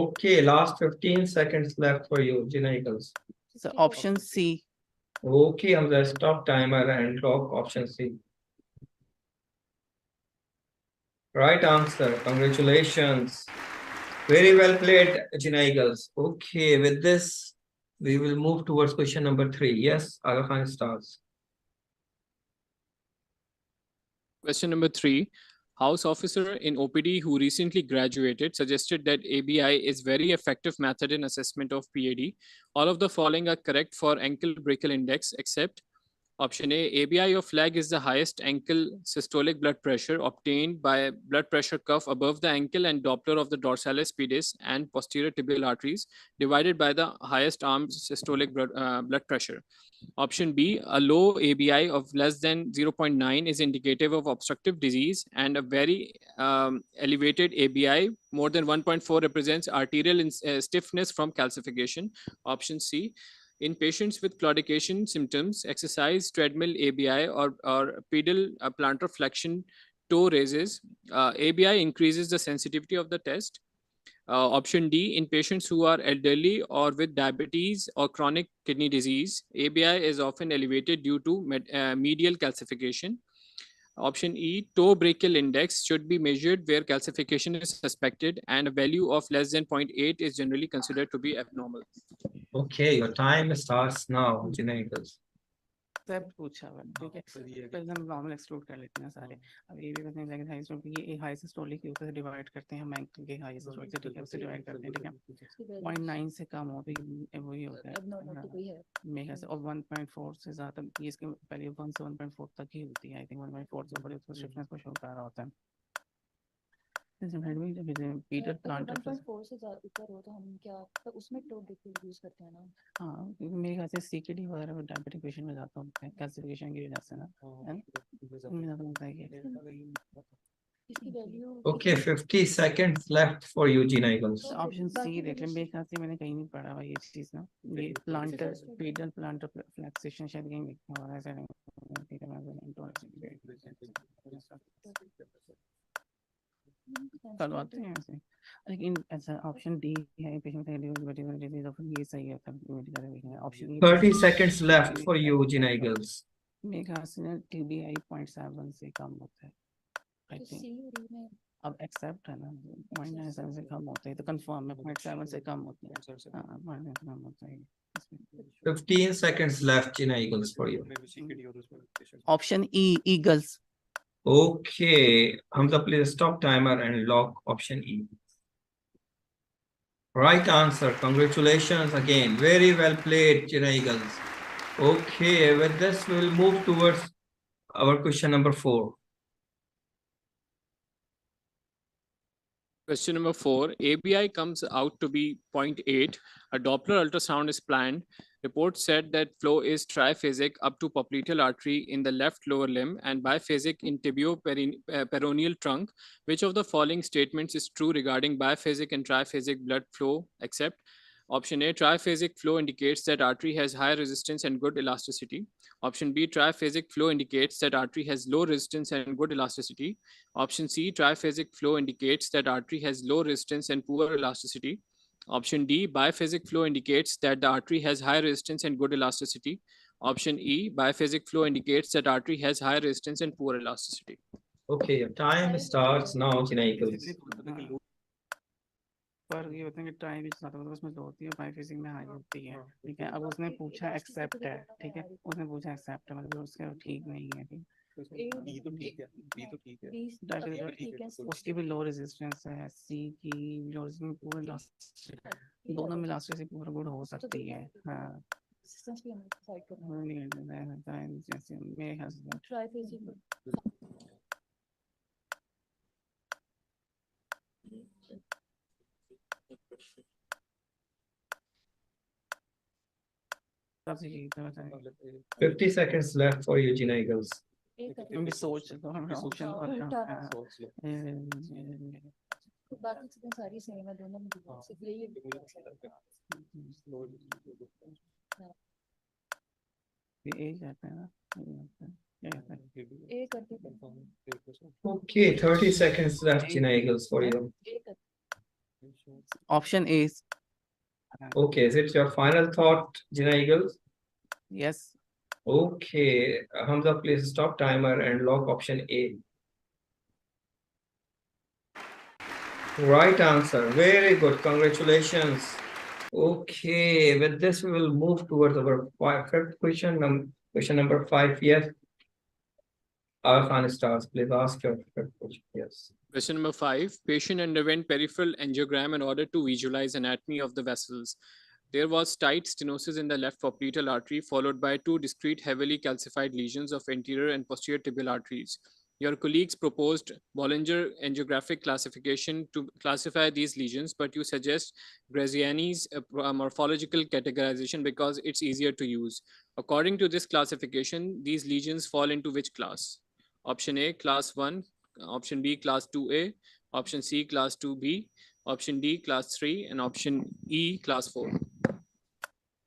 Okay, last 15 seconds left for you, Jinnah Eagles. So option C. Okay, Hamza, stop timer and lock option C. Right answer, congratulations. Very well played, Jinnah Eagles. Okay, with this, we will move towards question number 3. Yes, Aga Khan starts. Question number 3. House officer in OPD who recently graduated suggested that ABI is very effective method in assessment of PAD. All of the following are correct for ankle brachial index except option A, ABI of leg is the highest ankle systolic blood pressure obtained by blood pressure cuff above the ankle and Doppler of the dorsalis pedis and posterior tibial arteries divided by the highest arm systolic blood pressure. Option B, a low ABI of less than 0.9 is indicative of obstructive disease and a very elevated ABI more than 1.4 represents arterial stiffness from calcification. Option C, in patients with claudication symptoms, exercise, treadmill ABI or pedal plantar flexion toe raises, ABI increases the sensitivity of the test. Option D, in patients who are elderly or with diabetes or chronic kidney disease, ABI is often elevated due to medial calcification. Option E, toe brachial index should be measured where calcification is suspected and a value of less than 0.8 is generally considered to be abnormal. Okay, your time starts now, JINNAH. सब पूछा हुआ है, ठीक है, पहले हम normal exclude कर लेते हैं सारे। अब ये भी बताने लगे हाई सिस्टोलिक, ये हाई सिस्टोलिक के ऊपर डिवाइड करते हैं हम एंकल के हाई सिस्टोलिक से, ठीक है, उससे डिवाइड करते हैं, ठीक है। 0.9 से कम हो तो वही होता है मेगा से, और 1.4 से ज़्यादा, ये इसके पहले 1 से 1.4 तक ही होती है, आई थिंक 1.4 से ऊपर उसको स्टिफनेस को शो कर रहा होता है। पीटर प्लांटर 1.4 से ज़्यादा ऊपर हो तो हम क्या तो उसमें टो ब्रेकिंग यूज करते हैं ना। हाँ, मेरे ख्याल से सीकेडी वगैरह डायबिटिक पेशेंट में ज़्यादा होता है कैल्सिफिकेशन की वजह से ना, है ना, उनमें ज़्यादा होता है कि इसकी value. Okay, 50 seconds left for you, JINNAH. Option C देख लें, मेरे ख्याल से मैंने कहीं नहीं पढ़ा हुआ ये चीज़ ना, ये प्लांटर पेडल प्लांटर फ्लेक्सेशन शायद कहीं लिखा हुआ है ऐसा करवाते हैं ऐसे, लेकिन ऐसा ऑप्शन डी है पेशेंट में डिजीज ऑफ ये सही है तब option 30 seconds left for you, JINNAH. मेरे ख्याल से TBI 0.7 से कम होता है, आई थिंक। अब एक्सेप्ट है ना, 0.7 से कम होता है तो कंफर्म है, 0.7 से कम होता है, हाँ 0.7 कम होता है। 15 seconds left, JINNAH, for you. Option E, eagles. Okay, Hamza, please stop timer and lock option E. Right answer. Congratulations again. Very well played, JINNAH. Okay, with this we will move towards our question number 4. Question number 4, ABI comes out to be 0.8. A Doppler ultrasound is planned. Report said that flow is triphasic up to popliteal artery in the left lower limb and biphasic in tibio-peroneal trunk. Which of the following statements is true regarding biphasic and triphasic blood flow except? Option A, triphasic flow indicates that artery has high resistance and good elasticity. Option B, triphasic flow indicates that artery has low resistance and good elasticity. Option C, triphasic flow indicates that artery has low resistance and poor elasticity. Option D, biphasic flow indicates that the artery has high resistance and good elasticity. Option E, biphasic flow indicates that artery has high resistance and poor elasticity. Okay, your time starts now, JINNAH. पर ये होता है कि time भी ज़्यादा होता है, उसमें लो होती है, बाइफेसिक में हाई होती है, ठीक है। अब उसने पूछा एक्सेप्ट है, ठीक है, उसने पूछा एक्सेप्ट है, मतलब उसका ठीक नहीं है, ठीक है, उसकी भी लो रेजिस्टेंस है, सी की लो रेजिस्टेंस पूरा दोनों में लास्ट से पूरा गुड हो सकती है, हाँ जैसे मेरे ख्याल से 50 seconds left for you, JINNAH. मैं सोच तो हम ऑप्शन बाकी चीजें सारी सेम है दोनों में, सिर्फ यही जाता है ना। Okay, 30 seconds left, JINNAH, for you. Option A. Okay, is it your final thought, JINNAH? Yes. Okay, Hamza, please stop timer and lock option A. Right answer. Very good. Congratulations. Okay, with this we will move towards our fifth question, question number 5. Yes. Arfan Stars, please ask your question. Yes. Question number 5. Patient underwent peripheral angiogram in order to visualize anatomy of the vessels. There was tight stenosis in the left popliteal artery, followed by 2 discrete heavily calcified lesions of anterior and posterior tibial arteries. Your colleagues proposed Bollinger angiographic classification to classify these lesions, but you suggest Graziani's morphological categorization because it's easier to use. According to this classification, these lesions fall into which class? Option A, class 1, option B, class 2A, option C, class 2B, option D, class 3, and option E, class 4.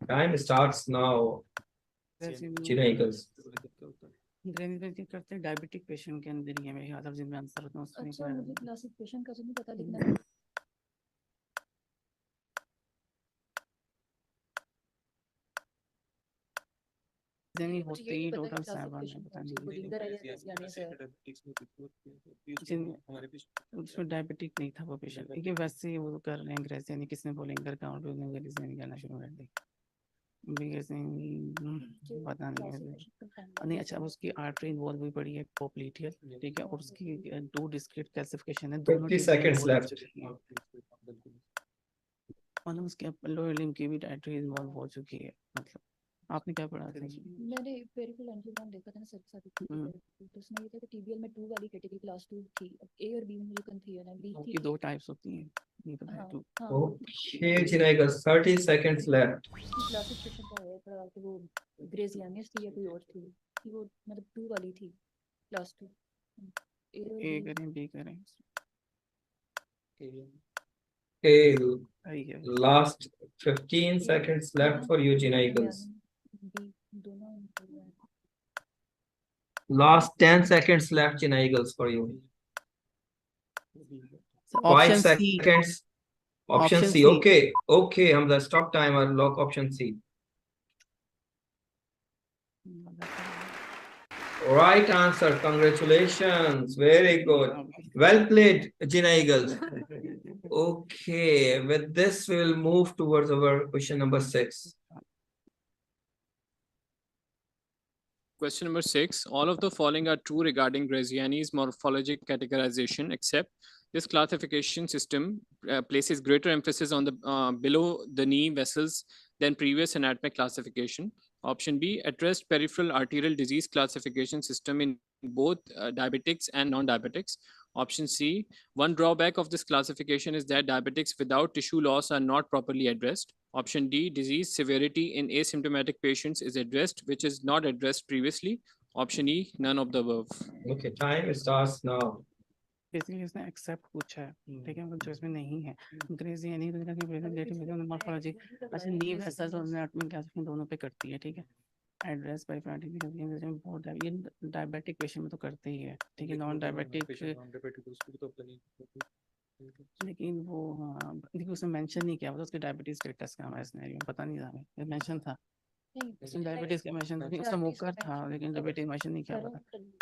Time starts now. Jinnah. करते diabetic patient के अंदर ही है मेरे ख्याल से जिनमें answer होता है उसमें अच्छा मुझे क्लासिफिकेशन का तो नहीं पता लिखना नहीं होते ही टोटल 7 है पता नहीं उसमें डायबिटिक नहीं था वो पेशेंट लेकिन वैसे ही वो कर रहे हैं ग्रेसियनी किसने बोलिंगर काउंट उसने ग्रेसियनी करना शुरू कर दी पता नहीं अच्छा उसकी आर्टरी इन्वॉल्व हुई पड़ी है पोप्लीटियल ठीक है और उसकी 2 डिस्क्रीट क्लासिफिकेशन है 50 seconds left. और उसके लोअर लिम्ब की भी आर्टरी इन्वॉल्व हो चुकी है मतलब आपने क्या पढ़ा था मैंने पेरिफेरल एंजियोग्राम देखा था ना सर साथ तो उसमें ये था कि टीबीएल में 2 वाली कैटेगरी क्लास 2 थी अब ए और बी में मुझे कंफ्यूजन है बी की 2 टाइप्स होती हैं ये तो है 2 Okay, Jinnah, 30 seconds left. Classification का है पर कि वो ग्रेजियानिस थी या कोई और थी कि वो मतलब 2 वाली थी क्लास 2 ए करें बी करें Okay, last 15 seconds left for you, Jinnah. Last 10 seconds left, Jinnah, for you. So 5 seconds. Option C. Okay, okay, Hamza, stop timer, lock option C. Right answer, congratulations, very good. Well played, Jinnah Eagles. Okay, with this we will move towards our question number 6. Question number 6. All of the following are true regarding Graziani's morphologic categorization, except this classification system places greater emphasis on the below the knee vessels than previous anatomic classification. Option B, addressed peripheral arterial disease classification system in both diabetics and non-diabetics. Option C, one drawback of this classification is that diabetics without tissue loss are not properly addressed. Option D, disease severity in asymptomatic patients is addressed, which is not addressed previously. Option E, none of the above. Okay, time starts now. Basically इसने accept पूछा है ठीक है जो इसमें नहीं है ग्रेजियानी तो कि प्रेजेंटेटिव मॉर्फोलॉजी अच्छा नी वेसल्स और एनाटॉमी क्लासिफिकेशन दोनों पे करती है ठीक है एड्रेस पेरिफेरल बहुत ये डायबिटिक पेशेंट में तो करते ही है ठीक है नॉन डायबिटिक लेकिन वो हाँ देखिए उसने मेंशन नहीं किया उसके डायबिटीज स्टेटस का हमारे सिनेरियो में पता नहीं था मेंशन था इसमें डायबिटीज का मेंशन नहीं उसका मुकर था लेकिन डायबिटीज मेंशन नहीं किया था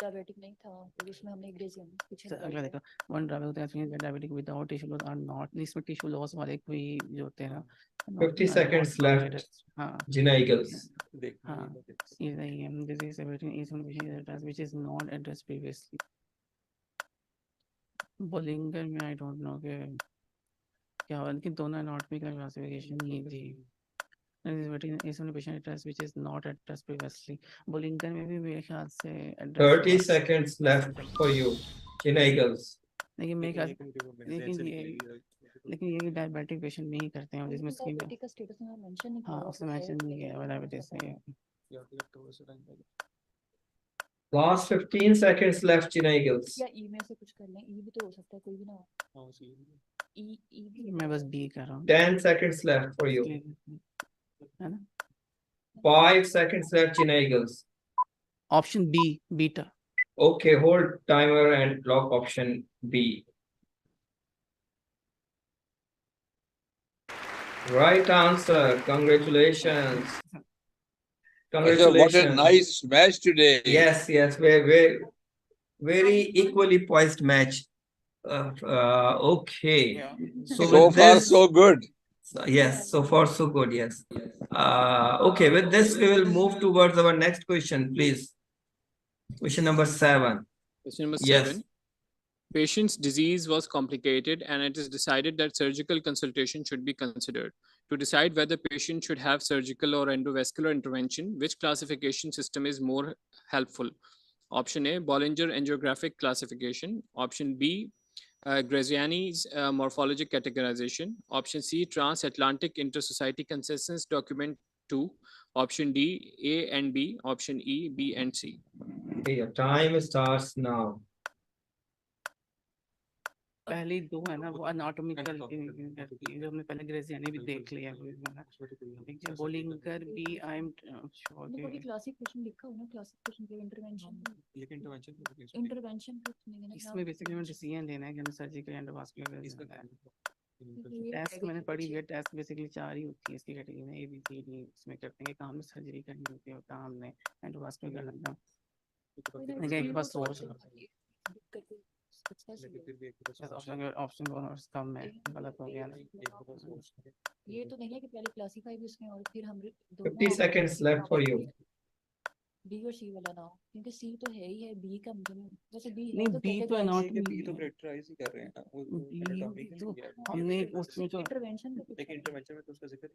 डायबिटिक नहीं था तो इसमें हमने ग्रेजियन पूछा अगला देखो वन ड्राइविंग होता है diabetic without tissue loss are not इसमें टिश्यू लॉस वाले कोई जो होते हैं ना 50 seconds left. हाँ Jinnah Eagles. हाँ ये सही है disease severity is one patient which is not addressed previously Bollinger में आई डोंट नो के क्या हुआ लेकिन दोनों एनाटॉमी का क्लासिफिकेशन ही थी is one patient addressed which is not addressed previously Bollinger में भी मेरे ख्याल से 30 seconds left for you, Jinnah Eagles. लेकिन मेरे ख्याल लेकिन ये डायबिटिक पेशेंट में ही करते हैं जिसमें स्किन डायबिटिक का स्टेटस में मेंशन नहीं हाँ उसने मेंशन नहीं किया डायबिटीज है Last 15 seconds left, Jinnah Eagles. या ई में से कुछ कर लें ई भी तो हो सकता है कोई भी ना हो ई भी मैं बस बी कर रहा हूँ 10 seconds left for you. है ना 5 seconds left, Jinnah Eagles. Option B beta Okay, hold timer and lock option B. Right answer. Congratulations. Congratulations. What a nice match today. Yes, yes, very equally poised match. Okay. So far, so good. Yes, so far so good. Yes. Okay, with this we will move towards our next question, please. Question number 7. Question number Yes. 7. Patient's disease was complicated and it is decided that surgical consultation should be considered. To decide whether patient should have surgical or endovascular intervention, which classification system is more helpful? Option A, Bollinger Angiographic classification. Option B, Graziani's morphologic categorization. Option C, Transatlantic Intersociety Consensus Document 2. Option D, A and B. Option E, B and C. Okay, your time starts now. पहले दो है ना वो anatomical जो हमने पहले ग्रेसियानी भी देख लिया एक जो बोलिंगर भी आई एम श्योर देखो ये क्लासिफिकेशन लिखा हो ना क्लासिफिकेशन के इंटरवेंशन लेकिन इंटरवेंशन कुछ नहीं है ना इसमें बेसिकली हमें डिसीजन लेना है कि हमें सर्जिकल एंडोवास्कुलर टेस्ट मैंने पढ़ी है टेस्ट बेसिकली 4 ही होती है इसकी कैटेगरी में ए बी सी डी इसमें करते हैं कि काम में सर्जरी करनी होती है और काम में एंडोवास्कुलर करना है एक बार सोच ऑप्शन कम में गलत हो गया ना ये तो नहीं है कि पहले क्लासिफाई भी उसमें और फिर हम 50 seconds left for you. B और सी वाला ना क्योंकि सी तो है ही है बी का मुझे नहीं वैसे बी नहीं बी तो नॉट बी तो कैरेक्टराइज ही कर रहे हैं ना वो anatomy तो का हमने उसमें जो इंटरवेंशन लेकिन इंटरवेंशन में तो उसका जिक्र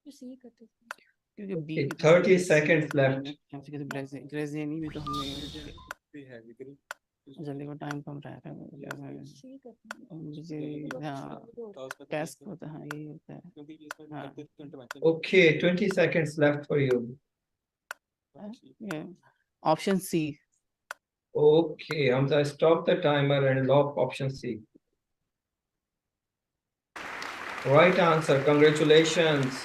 जो सी करते थे क्योंकि बी 30 seconds left. ग्रेजियनी भी तो हमने भी है जिक्र जल्दी को टाइम कम रहा है सी करते हैं मुझे टेस्ट होता है यही होता है क्योंकि इसमें करते तो intervention Okay, 20 seconds left for you. Option C Okay, Hamza, stop the timer and lock option C. Right answer. Congratulations.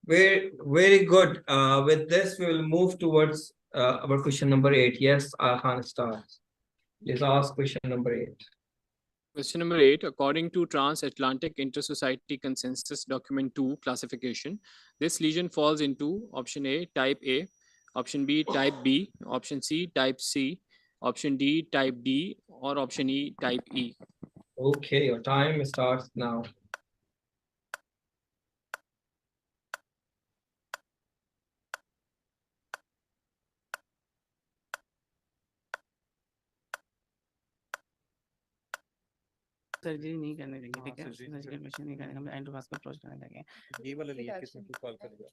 Very good. With this, we will move towards our question number 8. Yes, Khan starts. Please ask question number 8. Question number 8. According to Transatlantic Intersociety Consensus Document 2 classification, this lesion falls into option A, type A, option B, type B, option C, type C, option D, type D, or option E, type E. Okay, your time starts now. Surgery नहीं करने लगे ठीक है surgical machine नहीं करने हम endovascular approach करने लगे ये वाला लिए किसमें कॉल करेगा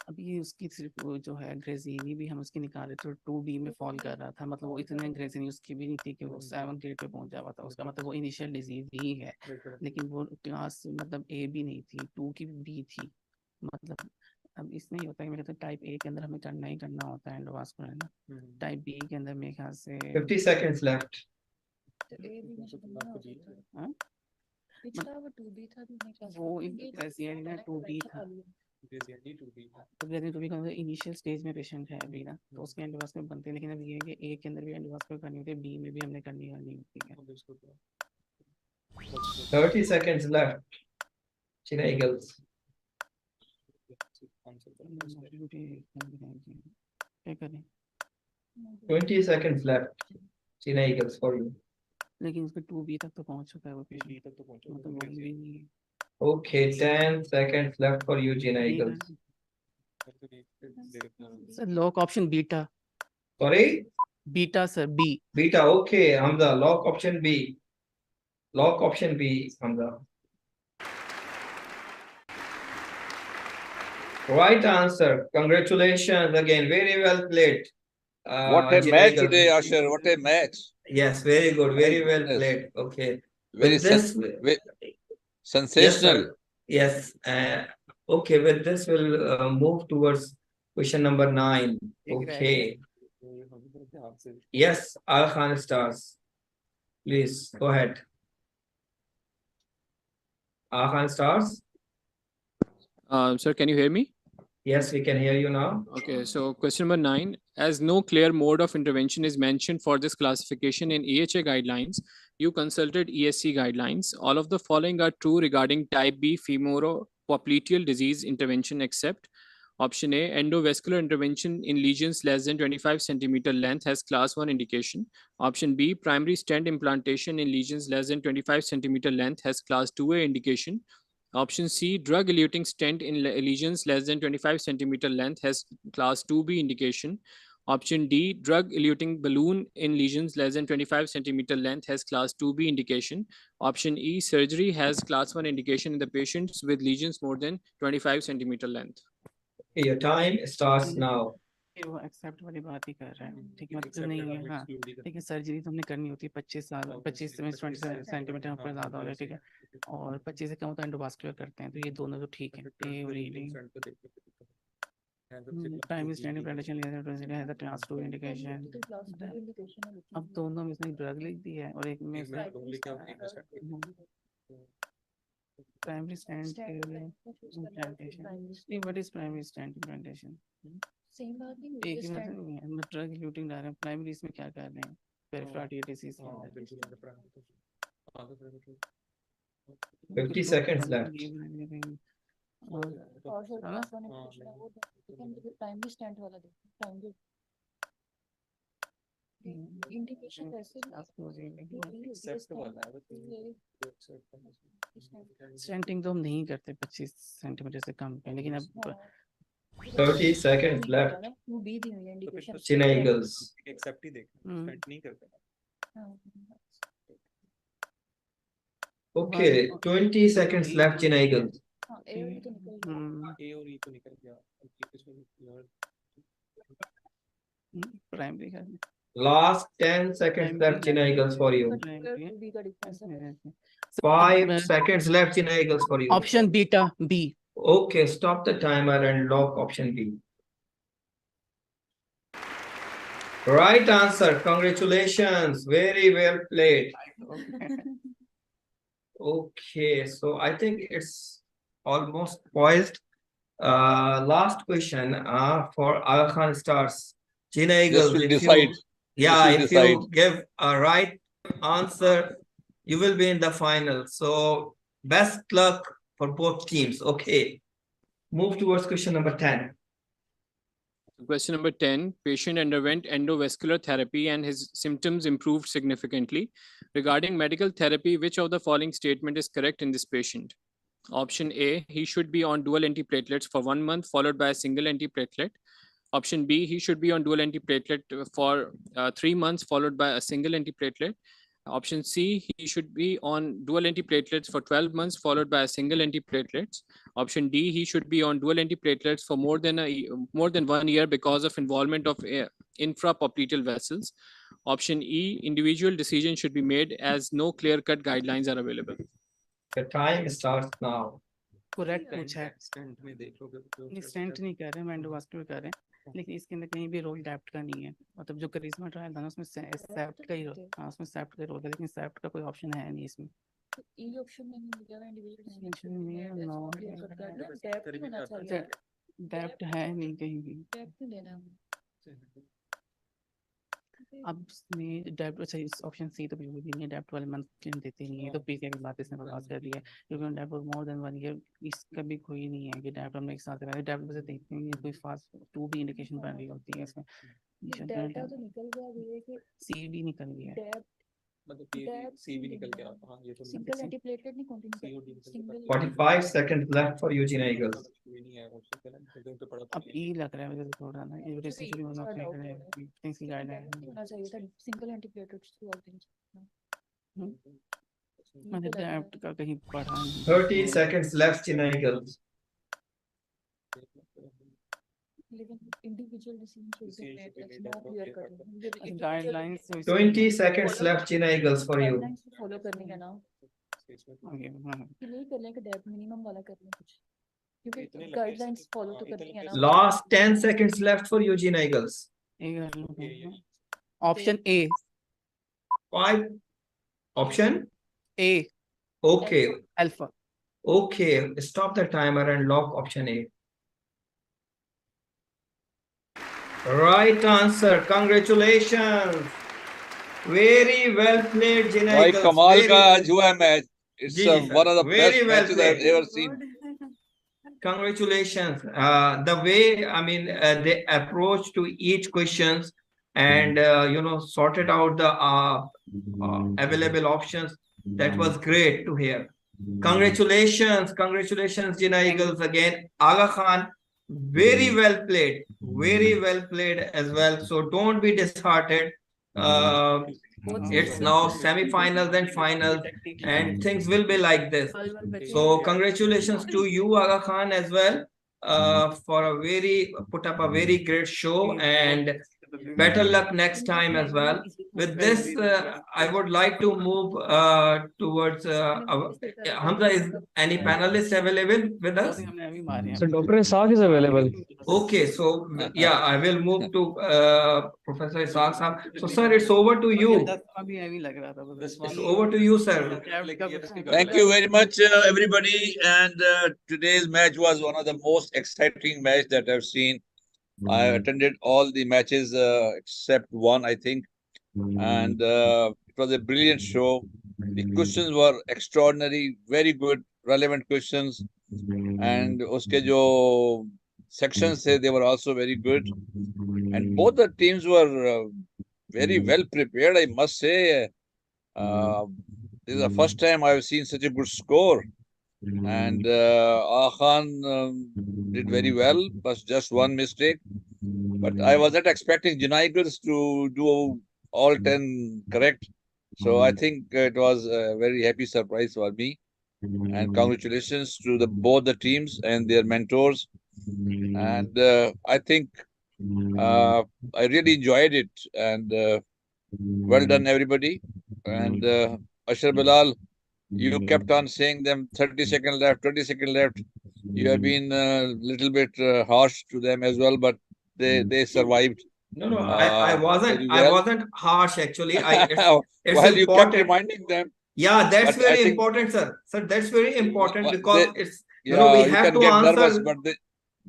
अब ये उसकी सिर्फ वो जो है ग्रेजिनी भी हम उसकी निकाले तो 2B में फॉल कर रहा था मतलब वो इतने ग्रेजिनी उसकी भी नहीं थी कि वो 7 ग्रेड पे पहुंच जाता था उसका मतलब वो इनिशियल डिजीज ही है लेकिन वो क्लास मतलब A भी नहीं थी 2 की B थी मतलब अब इसमें ही होता है मेरे तो टाइप A के अंदर हमें करना ही करना होता है एंडोवास्कुलर है ना टाइप B के अंदर मेरे ख्याल से 50 seconds left. हाँ पिछला वो 2B था वो ग्रेजिनी ना 2B था तो ग्रेजिनी 2B का इनिशियल स्टेज में पेशेंट है अभी ना तो उसके एंडोवास्कुलर बनते हैं लेकिन अब ये है कि A के अंदर भी एंडोवास्कुलर करनी होती है B में भी हमने करनी होती है 30 seconds left. Jinnah Eagles. क्या करें 20 seconds left. Jinnah Eagles for you. लेकिन उसका 2B तक तो पहुंच चुका है वो पेशेंट तक तो पहुंच मतलब वो भी नहीं है Okay, 10 seconds left for you, Jinnah Eagles. Sir lock option beta Sorry? Beta sir B Beta, okay, Hamza. Lock option B. Lock option B, Hamza. Right answer. Congratulations again. Very well played. What a Jinnah match Eagles. today, Asher. What a match. Yes, very good. Very well Yes. played. Okay. Very With this, sensational. yes. Okay, with this, we'll move towards question number 9. Okay. Yes, Al Khan stars. Please go ahead. Al Khan stars. Sir, can you hear me? Yes, we can hear you now. Okay, so question number 9. As no clear mode of intervention is mentioned for this classification in AHA guidelines, you consulted ESC guidelines. All of the following are true regarding type B femoropopliteal disease intervention except option A, endovascular intervention in lesions less than 25 centimeter length has class 1 indication. Option B, primary stent implantation in lesions less than 25 centimeter length has class 2A indication. Option C, drug-eluting stent in lesions less than 25 centimeter length has class 2B indication. Option D, drug-eluting balloon in lesions less than 25 centimeter length has class 2B indication. Option E, surgery has class 1 indication in the patients with lesions more than 25 centimeter length. Your time starts now. वो accept वाली बात ही कर रहा है, ठीक है, मतलब नहीं है, हाँ, लेकिन सर्जरी तो हमने करनी होती है 25 साल 25 से 20 सेंटीमीटर ऊपर ज्यादा हो गया, ठीक है, और 25 से कम होता है एंडोवास्कुलर करते हैं, तो ये दोनों तो ठीक है। ए और ई प्राइमरी स्टैंडिंग प्रेडिक्शन है द क्लास 2 इंडिकेशन। अब दोनों में इसने ड्रग लिख दी है और एक में primary stand implantation. What is primary stand implantation? Same बात नहीं, एक ही मतलब नहीं है, ड्रग इल्यूटिंग डाल रहे हैं, प्राइमरी इसमें क्या कर रहे हैं, peripheral arterial disease. 50 seconds left. Primary stand वाला देखो, प्राइमरी इंडिकेशन कैसे स्टेंटिंग तो हम नहीं करते 25 सेंटीमीटर से कम पे, लेकिन अब 30 seconds left. Jinnah Eagles. Except ही देख, स्टेंट नहीं करते। Okay, 20 seconds left, Jinnah Eagles. ए और ई तो निकल गया। प्राइमरी का Last 10 seconds left, Jinnah Eagles for you. 5 seconds left, Jinnah Eagles for you. Option beta B. Okay, stop the timer and lock option B. Right answer. Congratulations. Very well played. Okay, so I think it's almost poised. Last question for Aga Khan Stars. Jinnah Eagles, This will if decide. if you give a right answer, you will be in the final. So best luck for both teams. Okay. Move towards question number 10. Question number 10, patient underwent endovascular therapy and his symptoms improved significantly. Regarding medical therapy, which of the following statement is correct in this patient? Option A, he should be on dual antiplatelets for 1 month followed by a single antiplatelet. Option B, he should be on dual antiplatelet for 3 months followed by a single antiplatelet. Option C, he should be on dual antiplatelets for 12 months followed by a single antiplatelets. Option D, he should be on dual antiplatelets for more than 1 year because of involvement of infrapopliteal vessels. Option E, individual decision should be made as no clear-cut guidelines are available. The time starts now. Correct पूछा है, stent में देख लोगे तो stent नहीं कर रहे हैं, एंडोवास्कुलर कर रहे हैं, लेकिन इसके अंदर कहीं भी रोल डेप्ट का नहीं है, मतलब जो करिश्मा ट्रायल था ना उसमें सेप्ट का ही, हाँ उसमें सेप्ट का रोल है, लेकिन सेप्ट का कोई ऑप्शन है नहीं इसमें। ई ऑप्शन में नहीं मिलेगा, इंडिविजुअल डेप्ट है नहीं कहीं भी। अब इसमें डेप्ट, अच्छा इस ऑप्शन सी तो बिल्कुल भी नहीं है, डेप्ट वाले मंथ देते नहीं है, तो पीछे की बात इसने बर्बाद कर दी है, क्योंकि डेप्ट मोर देन 1 ईयर इसका भी कोई नहीं है कि डेप्ट हम एक साथ रहे, डेप्ट से देखते हैं कोई फास्ट 2 भी इंडिकेशन बन रही होती है इसमें। डेटा तो निकल गया, ये कि सी भी निकल गया, मतलब सी भी निकल गया। हाँ ये तो सिंगल एंटीप्लेटलेट नहीं continue, single 45 seconds left for you, Jinnah Eagles. अब ई लग रहा है मुझे थोड़ा ना, ये डिसीजन होना चाहिए, थिंग्स की गाइडलाइन होना चाहिए था, सिंगल एंटीप्लेटलेट्स थ्रू आउट दिन। मैंने डेप्ट का कहीं पढ़ा नहीं। 30 seconds left, Jinnah Eagles. लेकिन individual decision should be made, let's not clear कर रहे हैं guidelines. 20 seconds left, Jinnah Eagles for you. Follow करने का ना कि नहीं कर लें कि डेट मिनिमम वाला कर लें कुछ, क्योंकि गाइडलाइंस फॉलो तो करनी है ना। Last 10 seconds left for you, Jinnah Eagles. Option A, 5 option A, okay, alpha. okay, stop the timer and lock option A. Right answer. Congratulations. Very well played, Jinnah भाई Eagles. कमाल का आज हुआ है match. It's one of the Very best well matches I've played. ever seen. Congratulations. The way, I mean, they approach to each questions and sorted out the available options. That was great to hear. Congratulations, Jinnah Eagles again. Aga Khan, very well played, very well played as well. So don't be disheartened. Uh, it's now semi-finals and finals, and things will be like this. So congratulations to you, Aga Khan, as well, for a very put up a very great show, and better luck next time as well. With this, I would like to move towards Hamza. Is any panelist available with us? So Dr. Isaac is available. Okay, so yeah, I will move to Professor Isaac Saab. So, sir, it's over to you. It's over to you, sir. Thank you very much, everybody. And today's match was one of the most exciting match that I've seen. I attended all the matches except one, I think. And it was a brilliant show. The questions were extraordinary, very good, relevant questions. And uske jo sections they were also very good. And both the teams were very well prepared, I must say. This is the first time I've seen such a good score. And Khan did very well, plus just one mistake. But I was not expecting JINNAH to do all 10 correct. So I think it was a very happy surprise for me. And congratulations to both the teams and their mentors. And I think I really enjoyed it. And well done, everybody. And Ashar Bilal, you kept on saying them 30 seconds left, 20 seconds left. You have been a little bit harsh to them as well, but they survived. No, I wasn't. Well. I wasn't harsh actually. It's Well, you kept important. reminding them. Yeah, that's But I very think- important, sir. Sir, that's very important because it's Yeah, we you have can to get answer. nervous, but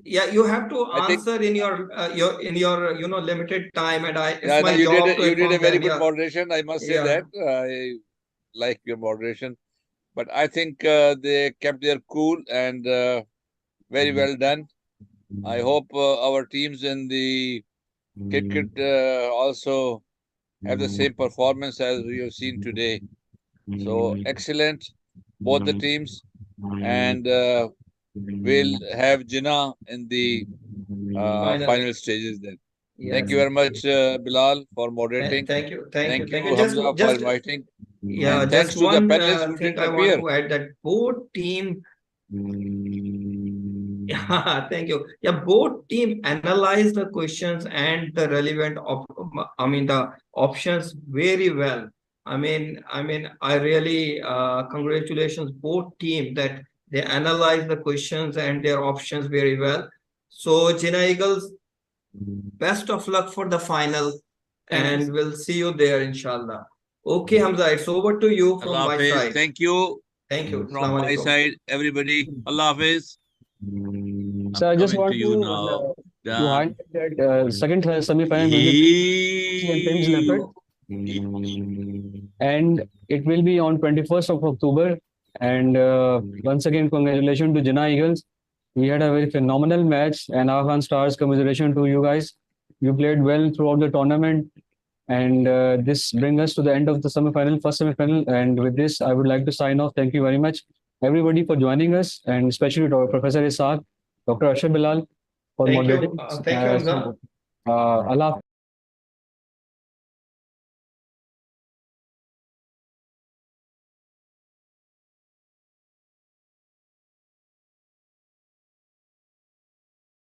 Yeah, you have to I think- answer in your limited time, and it's yeah, no, my you job did to you did a inform very them. good Yeah. moderation. I must say Yeah. that I like your moderation. But I think they kept their cool and very well done. I hope our teams in the cricket also have the same performance as we have seen today. So excellent, both the teams, and we'll have JINNAH in the final stages then. Thank you very much, Bilal, for moderating. Thank you. Thank you, Just Hamza, for inviting. yeah, And just thanks to the one panelists who thing didn't I want appear. to add, that both team. Yeah, thank you. Yeah, both team analyze the questions and the relevant the options very well. I really congratulations both team that they analyze the questions and their options very well. So JINNAH Eagles, best of luck for the final, and we'll see you there, inshallah. Okay, Hamza, it's over to you from Allah my Hafiz. side. Thank you. Thank you. From my side, everybody. Allah Hafiz. So I just coming want to you now. to highlight that second semi-final will be and it will be on 21st of October. And once again, congratulations to JINNAH Eagles. We had a very phenomenal match, and Afghan Stars, commiseration to you guys. You played well throughout the tournament, and this brings us to the end of the semi-final, first semi-final. And with this, I would like to sign off. Thank you very much, everybody, for joining us, and especially to Professor Isaac, Dr. Ashar Bilal, for Thank you. moderating. Thank you, Hamza. Allah